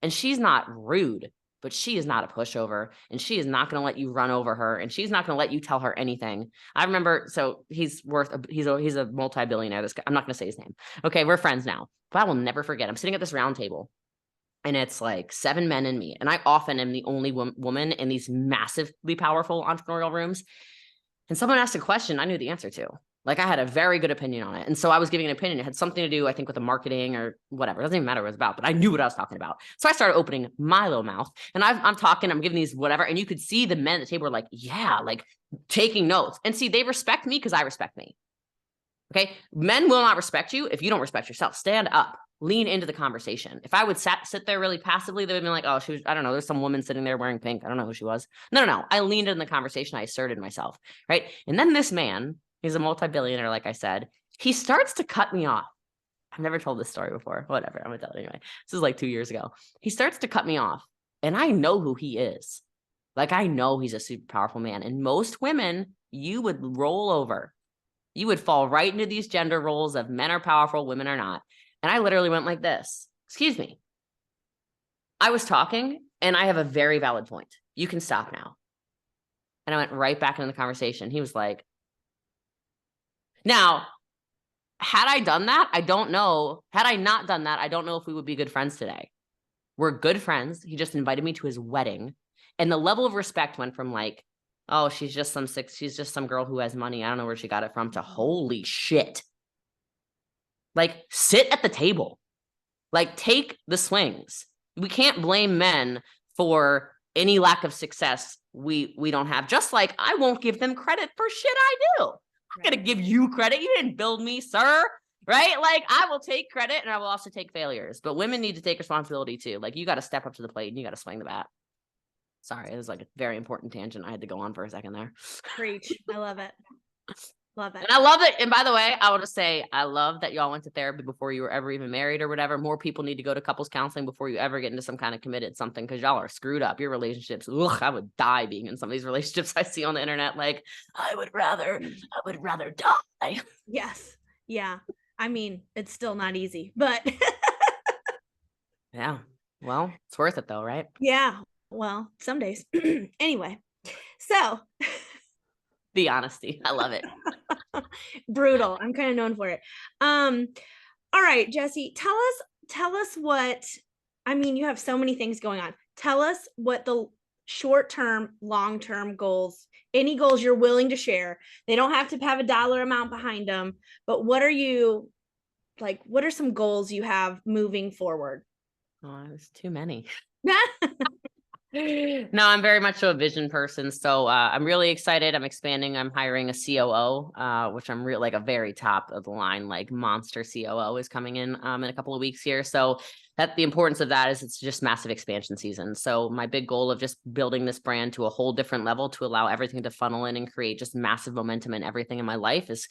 And she's not rude. But she is not a pushover and she is not going to let you run over her and she's not going to let you tell her anything. I remember, so he's a multi-billionaire. This guy, I'm not going to say his name. Okay. We're friends now, but I will never forget. I'm sitting at this round table and it's like 7 men and me. And I often am the only woman in these massively powerful entrepreneurial rooms. And someone asked a question I knew the answer to. Like I had a very good opinion on it. And so I was giving an opinion. It had something to do, I think, with the marketing or whatever. It doesn't even matter what it was about, but I knew what I was talking about. So I started opening my little mouth and I'm talking, I'm giving these whatever. And you could see the men at the table were like, yeah, like taking notes. And see, they respect me because I respect me. Okay. Men will not respect you if you don't respect yourself. Stand up, lean into the conversation. If I would sit there really passively, they would be like, oh, she was, I don't know. There's some woman sitting there wearing pink. I don't know who she was. No. I leaned in the conversation. I asserted myself. Right. And then this man, he's a multi-billionaire, like I said. He starts to cut me off. I've never told this story before. Whatever. I'm going to tell it anyway. This is like 2 years ago. He starts to cut me off. And I know who he is. Like, I know he's a super powerful man. And most women, you would roll over. You would fall right into these gender roles of men are powerful, women are not. And I literally went like this. Excuse me. I was talking and I have a very valid point. You can stop now. And I went right back into the conversation. He was like, now, had I done that, I don't know. Had I not done that, I don't know if we would be good friends today. We're good friends. He just invited me to his wedding. And the level of respect went from like, oh, she's just some girl who has money. I don't know where she got it from, to holy shit. Like, sit at the table. Like, take the swings. We can't blame men for any lack of success we don't have. Just like I won't give them credit for shit I do. I'm going to give you credit. You didn't build me, sir. Right? Like I will take credit and I will also take failures, but women need to take responsibility too. Like you got to step up to the plate and you got to swing the bat. Sorry. It was like a very important tangent. I had to go on for a second there. Preach. I love it. Love it. And I love it. And by the way, I want to say, I love that y'all went to therapy before you were ever even married or whatever. More people need to go to couples counseling before you ever get into some kind of committed something, because y'all are screwed up. Your relationships, ugh, I would die being in some of these relationships I see on the internet. Like, I would rather die. Yes. Yeah. I mean, it's still not easy, but Yeah. Well, it's worth it though, right? yeah. Well, some days. Anyway, so The honesty. I love it. brutal. I'm kind of known for it. All right, Jessie, tell us what, I mean, you have so many things going on. Tell us what the short-term, long-term goals, any goals you're willing to share. They don't have to have a dollar amount behind them, but what are some goals you have moving forward? Oh, there's too many. No, I'm very much so a vision person. So I'm really excited. I'm expanding. I'm hiring a COO, which I'm really like a very top of the line, like monster COO is coming in a couple of weeks here. So that the importance of that is it's just massive expansion season. So my big goal of just building this brand to a whole different level to allow everything to funnel in and create just massive momentum in everything in my life is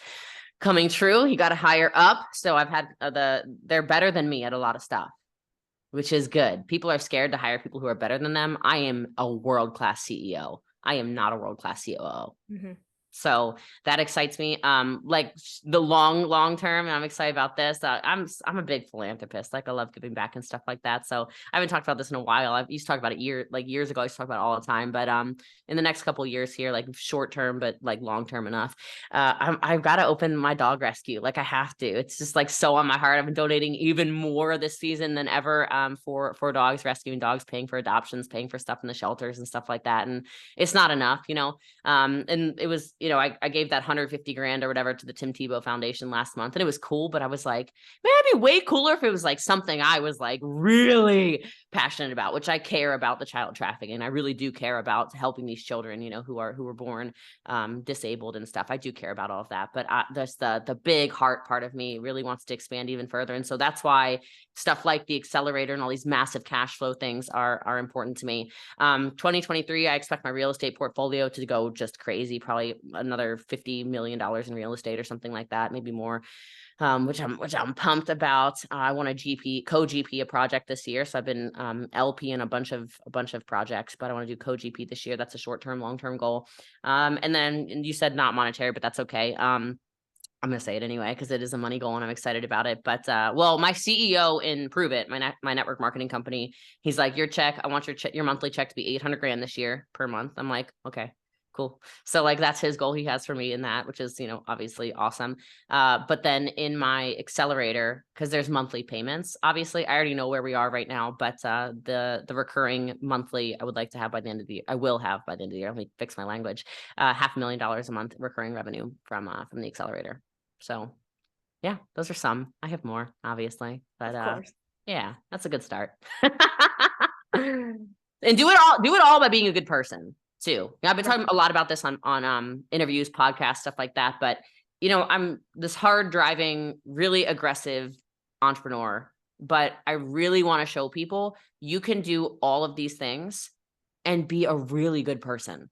coming true. You got to hire up. So I've had they're better than me at a lot of stuff, which is good. People are scared to hire people who are better than them. I am a world-class CEO. I am not a world-class COO. Mm-hmm. So that excites me. Like the long term, and I'm excited about this. I'm a big philanthropist. Like I love giving back and stuff like that. So I haven't talked about this in a while. I used to talk about it years ago. I used to talk about it all the time. But in the next couple of years here, like short term, but like long term enough, I've got to open my dog rescue. Like I have to. It's just like so on my heart. I've been donating even more this season than ever for dogs, rescuing dogs, paying for adoptions, paying for stuff in the shelters and stuff like that. And it's not enough, you know. And it was, you know, I gave that 150 grand or whatever to the Tim Tebow Foundation last month, and it was cool, but I was like, man, it'd be way cooler if it was like something I was like really passionate about, which I care about the child trafficking. I really do care about helping these children, you know, who were born disabled and stuff. I do care about all of that, but there's the big heart part of me really wants to expand even further. And so that's why stuff like the accelerator and all these massive cash flow things are important to me. 2023, I expect my real estate portfolio to go just crazy, probably another $50 million in real estate or something like that, maybe more, which I'm pumped about. I want to co-GP a project this year. So I've been LP in a bunch of projects, but I want to do co-GP this year. That's a short-term, long-term goal. And then you said not monetary, but that's okay. I'm going to say it anyway, because it is a money goal and I'm excited about it. But, well, my CEO in Prove It, my network marketing company, he's like, I want your monthly check to be 800 grand this year per month. I'm like, okay, cool. So like, that's his goal he has for me in that, which is, you know, obviously awesome. But then in my accelerator, because there's monthly payments, obviously I already know where we are right now, but the recurring monthly, I would like to have by the end of the year. I will have by the end of the year. Let me fix my language. $500,000 a month recurring revenue from the accelerator. So yeah, those are some. I have more, obviously, but yeah, that's a good start. And do it all by being a good person too. I've been talking a lot about this on interviews, podcasts, stuff like that. But you know, I'm this hard driving, really aggressive entrepreneur, but I really want to show people you can do all of these things and be a really good person.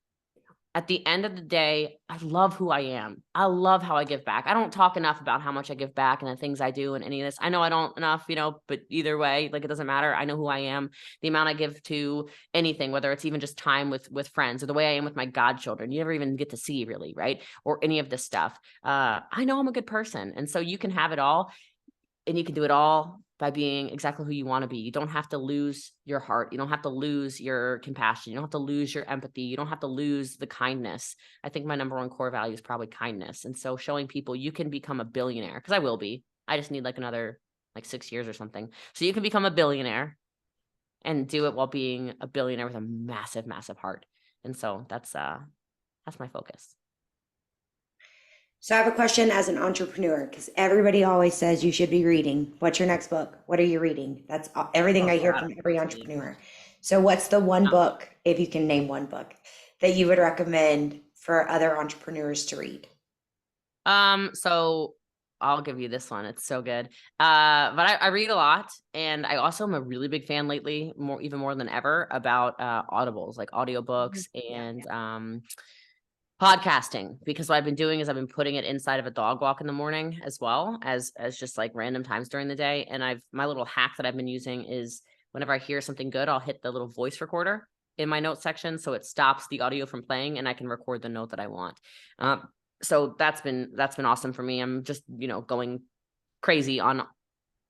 At the end of the day, I love who I am. I love how I give back. I don't talk enough about how much I give back and the things I do and any of this. I know I don't enough, you know, but either way, like it doesn't matter. I know who I am, the amount I give to anything, whether it's even just time with friends or the way I am with my godchildren. You never even get to see really, right? Or any of this stuff. I know I'm a good person. And so you can have it all and you can do it all by being exactly who you want to be. You don't have to lose your heart. You don't have to lose your compassion. You don't have to lose your empathy. You don't have to lose the kindness. I think my number one core value is probably kindness. And so showing people you can become a billionaire, because I will be. I just need like another 6 years or something. So you can become a billionaire and do it while being a billionaire with a massive, massive heart. And so that's my focus. So I have a question as an entrepreneur, because everybody always says you should be reading. What's your next book? What are you reading? That's everything I hear from every entrepreneur. So what's the one book, if you can name one book, that you would recommend for other entrepreneurs to read? So I'll give you this one. It's so good. But I read a lot, and I also am a really big fan lately, even more than ever, about audibles, like audiobooks and Podcasting, because what I've been doing is I've been putting it inside of a dog walk in the morning as well as just like random times during the day. And my little hack that I've been using is whenever I hear something good, I'll hit the little voice recorder in my notes section. So it stops the audio from playing and I can record the note that I want. So that's been awesome for me. I'm just, going crazy on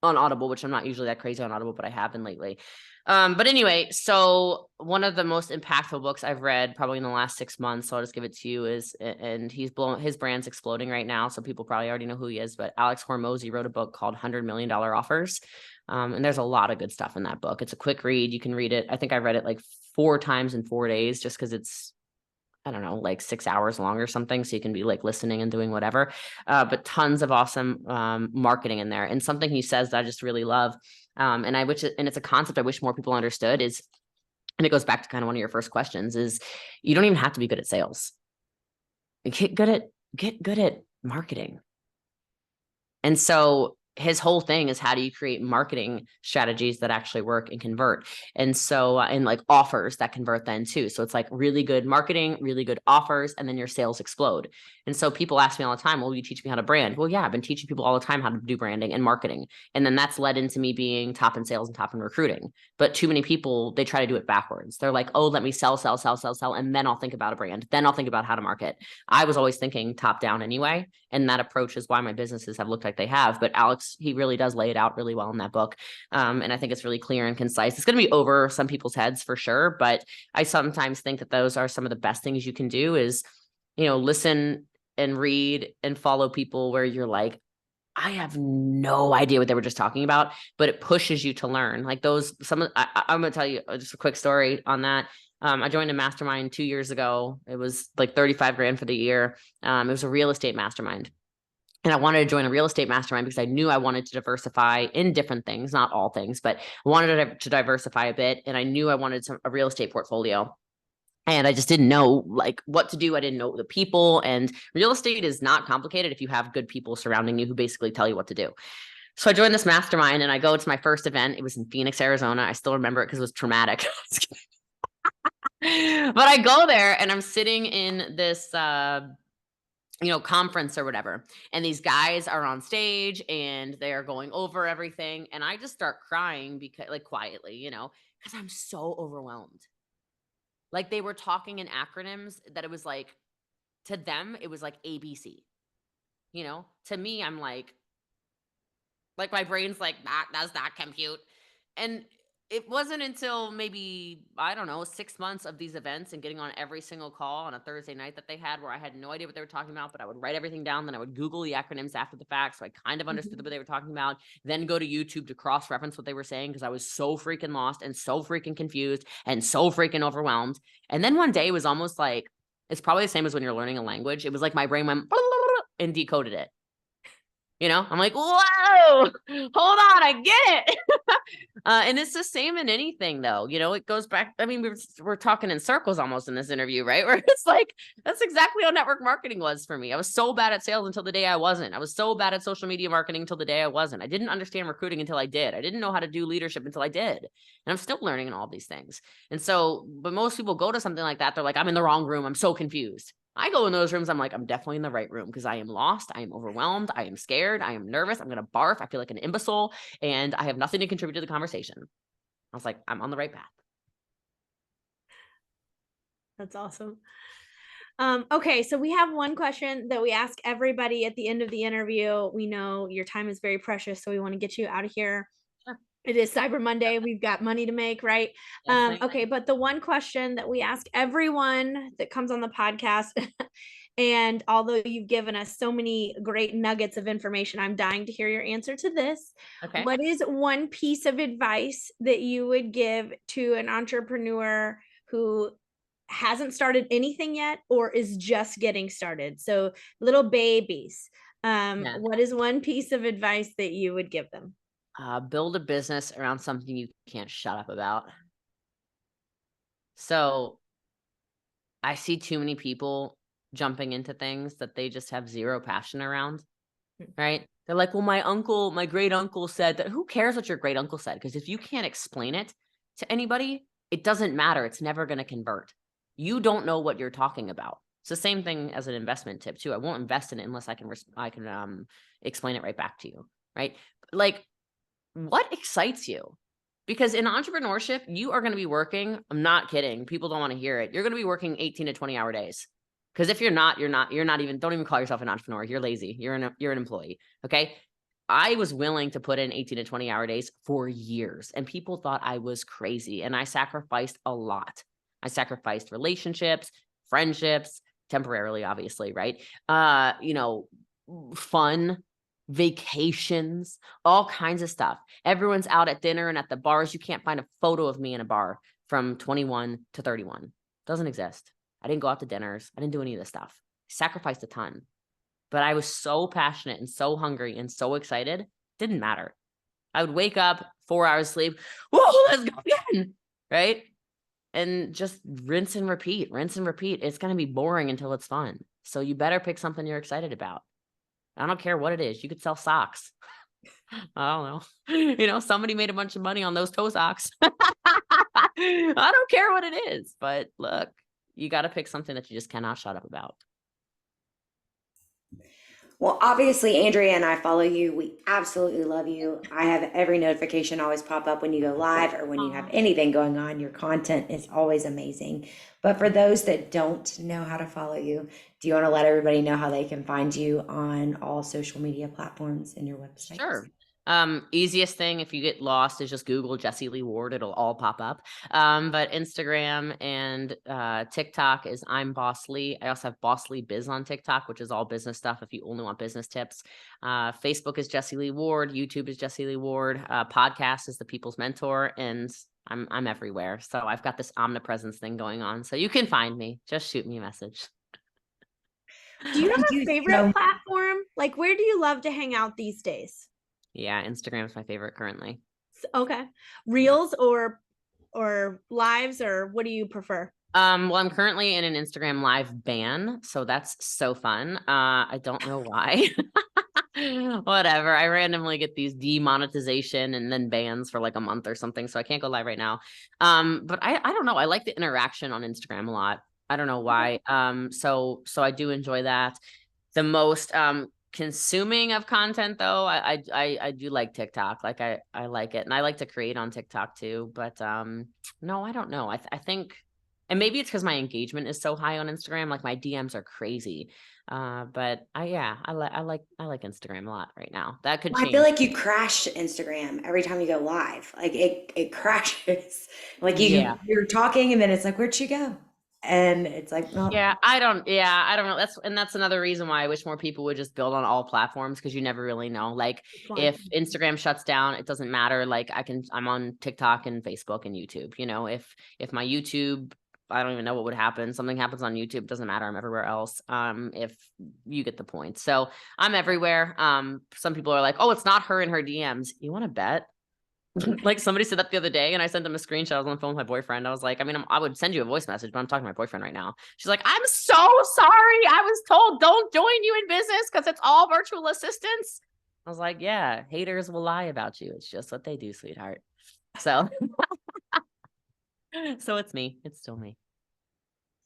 Audible, which I'm not usually that crazy on Audible, but I have been lately. But anyway, so one of the most impactful books I've read probably in the last 6 months, so I'll just give it to you, and his brand's exploding right now. So people probably already know who he is, but Alex Hormozy wrote a book called $100 Million Offers. And there's a lot of good stuff in that book. It's a quick read. You can read it. I think I read it like 4 times in 4 days just because it's, I don't know, like 6 hours long or something. So you can be like listening and doing whatever, but tons of awesome marketing in there. And something he says that I just really love, and it's a concept I wish more people understood is, and it goes back to kind of one of your first questions, is you don't even have to be good at sales. Get good at marketing. And so his whole thing is, how do you create marketing strategies that actually work and convert? And so, and like offers that convert then too. So it's like really good marketing, really good offers, and then your sales explode. And so people ask me all the time, well, will you teach me how to brand? Well, yeah, I've been teaching people all the time how to do branding and marketing. And then that's led into me being top in sales and top in recruiting. But too many people, they try to do it backwards. They're like, oh, let me sell. And then I'll think about a brand. Then I'll think about how to market. I was always thinking top down anyway. And that approach is why my businesses have looked like they have. But Alex, he really does lay it out really well in that book. And I think it's really clear and concise. It's going to be over some people's heads for sure. But I sometimes think that those are some of the best things you can do is, listen and read and follow people where you're like, I have no idea what they were just talking about, but it pushes you to learn. Like I'm going to tell you just a quick story on that. I joined a mastermind 2 years ago. It was like 35 grand for the year. It was a real estate mastermind. And I wanted to join a real estate mastermind because I knew I wanted to diversify in different things, not all things, but I wanted to diversify a bit. And I knew I wanted a real estate portfolio. And I just didn't know like what to do. I didn't know the people, and real estate is not complicated if you have good people surrounding you who basically tell you what to do. So I joined this mastermind and I go to my first event. It was in Phoenix, Arizona. I still remember it because it was traumatic. But I go there and I'm sitting in this, conference or whatever. And these guys are on stage and they are going over everything. And I just start crying because like quietly, because I'm so overwhelmed. Like they were talking in acronyms that it was like, to them, it was like ABC, to me, I'm like my brain's like, that does not compute. And it wasn't until maybe, I don't know, 6 months of these events and getting on every single call on a Thursday night that they had where I had no idea what they were talking about, but I would write everything down. Then I would Google the acronyms after the fact. So I kind of understood what they were talking about, then go to YouTube to cross-reference what they were saying because I was so freaking lost and so freaking confused and so freaking overwhelmed. And then one day it was almost like, it's probably the same as when you're learning a language. It was like my brain went and decoded it. I'm like, whoa, hold on, I get it. And it's the same in anything though. It goes back. I mean, we're talking in circles almost in this interview, right? Where it's like, that's exactly how network marketing was for me. I was so bad at sales until the day I wasn't. I was so bad at social media marketing until the day I wasn't. I didn't understand recruiting until I did. I didn't know how to do leadership until I did. And I'm still learning in all these things. And so, but most people go to something like that. They're like, I'm in the wrong room. I'm so confused. I go in those rooms, I'm like, I'm definitely in the right room because I am lost. I am overwhelmed. I am scared. I am nervous. I'm going to barf. I feel like an imbecile and I have nothing to contribute to the conversation. I was like, I'm on the right path. That's awesome. Okay, so we have one question that we ask everybody at the end of the interview. We know your time is very precious, so we want to get you out of here. Sure. It is Cyber Monday. We've got money to make, right? Yes, okay, but the one question that we ask everyone that comes on the podcast, and although you've given us so many great nuggets of information, I'm dying to hear your answer to this. Okay. What is one piece of advice that you would give to an entrepreneur who hasn't started anything yet or is just getting started? So little babies. What is one piece of advice that you would give them? Build a business around something you can't shut up about. So I see too many people jumping into things that they just have zero passion around, right? They're like, well, my great uncle said that. Who cares what your great uncle said? Because if you can't explain it to anybody, it doesn't matter. It's never going to convert. You don't know what you're talking about. It's the same thing as an investment tip too. I won't invest in it unless I can explain it right back to you, right? Like, what excites you? Because in entrepreneurship, you are going to be working. I'm not kidding. People don't want to hear it. You're going to be working 18 to 20 hour days. Because if you're not even, don't even call yourself an entrepreneur. You're lazy. You're an employee. Okay. I was willing to put in 18 to 20 hour days for years, and people thought I was crazy. And I sacrificed a lot. I sacrificed relationships, friendships, temporarily, obviously, right? Fun, vacations, all kinds of stuff. Everyone's out at dinner and at the bars. You can't find a photo of me in a bar from 21 to 31. Doesn't exist. I didn't go out to dinners. I didn't do any of this stuff. I sacrificed a ton, but I was so passionate and so hungry and so excited. Didn't matter. I would wake up, 4 hours sleep. Whoa, let's go again. Right. And just rinse and repeat. It's going to be boring until it's fun. So you better pick something you're excited about. I don't care what it is. You could sell socks. I don't know. Somebody made a bunch of money on those toe socks. I don't care what it is, but look, you got to pick something that you just cannot shut up about. Well, obviously, Andrea and I follow you. We absolutely love you. I have every notification always pop up when you go live or when you have anything going on. Your content is always amazing. But for those that don't know how to follow you, do you want to let everybody know how they can find you on all social media platforms and your website? Sure. Easiest thing, if you get lost, is just Google Jessie Lee Ward. It'll all pop up. But Instagram and TikTok is I'm BossLee. I also have BossLee Biz on TikTok, which is all business stuff if you only want business tips. Facebook is Jessie Lee Ward. YouTube is Jessie Lee Ward. Podcast is The People's Mentor. And I'm everywhere. So I've got this omnipresence thing going on. So you can find me. Just shoot me a message. Do you have a favorite platform? Like, where do you love to hang out these days? Yeah, Instagram is my favorite currently. Okay. Reels or lives, or what do you prefer? Well, I'm currently in an Instagram live ban, so that's so fun. I don't know why. Whatever. I randomly get these demonetization and then bans for like a month or something, so I can't go live right now. But I don't know. I like the interaction on Instagram a lot. I don't know why. So I do enjoy that. The most consuming of content though, I do like TikTok. Like I like it, and I like to create on TikTok too. But no, I don't know. I think, and maybe it's because my engagement is so high on Instagram. Like my DMs are crazy. But I like Instagram a lot right now. That could change. I feel like you crash Instagram every time you go live. Like it crashes. Like you're talking and then it's like, where'd she go? And it's like, no. I don't know. That's another reason why I wish more people would just build on all platforms, because you never really know. Like if Instagram shuts down, it doesn't matter. Like I'm on TikTok and Facebook and YouTube. If my YouTube, I don't even know what would happen. Something happens on YouTube, doesn't matter. I'm everywhere else. If you get the point. So I'm everywhere. Some people are like, oh, it's not her in her DMs. You want to bet? Like somebody said that the other day, and I sent them a screenshot. I was on the phone with my boyfriend. I was like, I would send you a voice message, but I'm talking to my boyfriend right now. She's like, I'm so sorry. I was told don't join you in business because it's all virtual assistants. I was like, yeah, haters will lie about you. It's just what they do, sweetheart. So, so it's me. It's still me.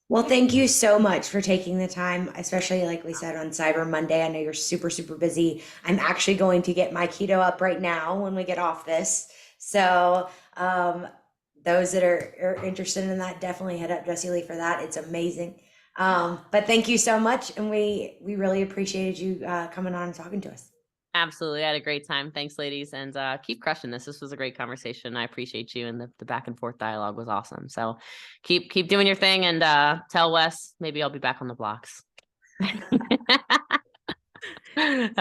Well, thank you so much for taking the time, especially like we said on Cyber Monday. I know you're super, super busy. I'm actually going to get my keto up right now when we get off this. So those that are interested in that, definitely head up Jessie Lee for that. It's amazing. But thank you so much. And we really appreciated you coming on and talking to us. Absolutely. I had a great time. Thanks, ladies. And keep crushing this. This was a great conversation. I appreciate you. And the back and forth dialogue was awesome. So keep doing your thing, and tell Wes, maybe I'll be back on the blocks.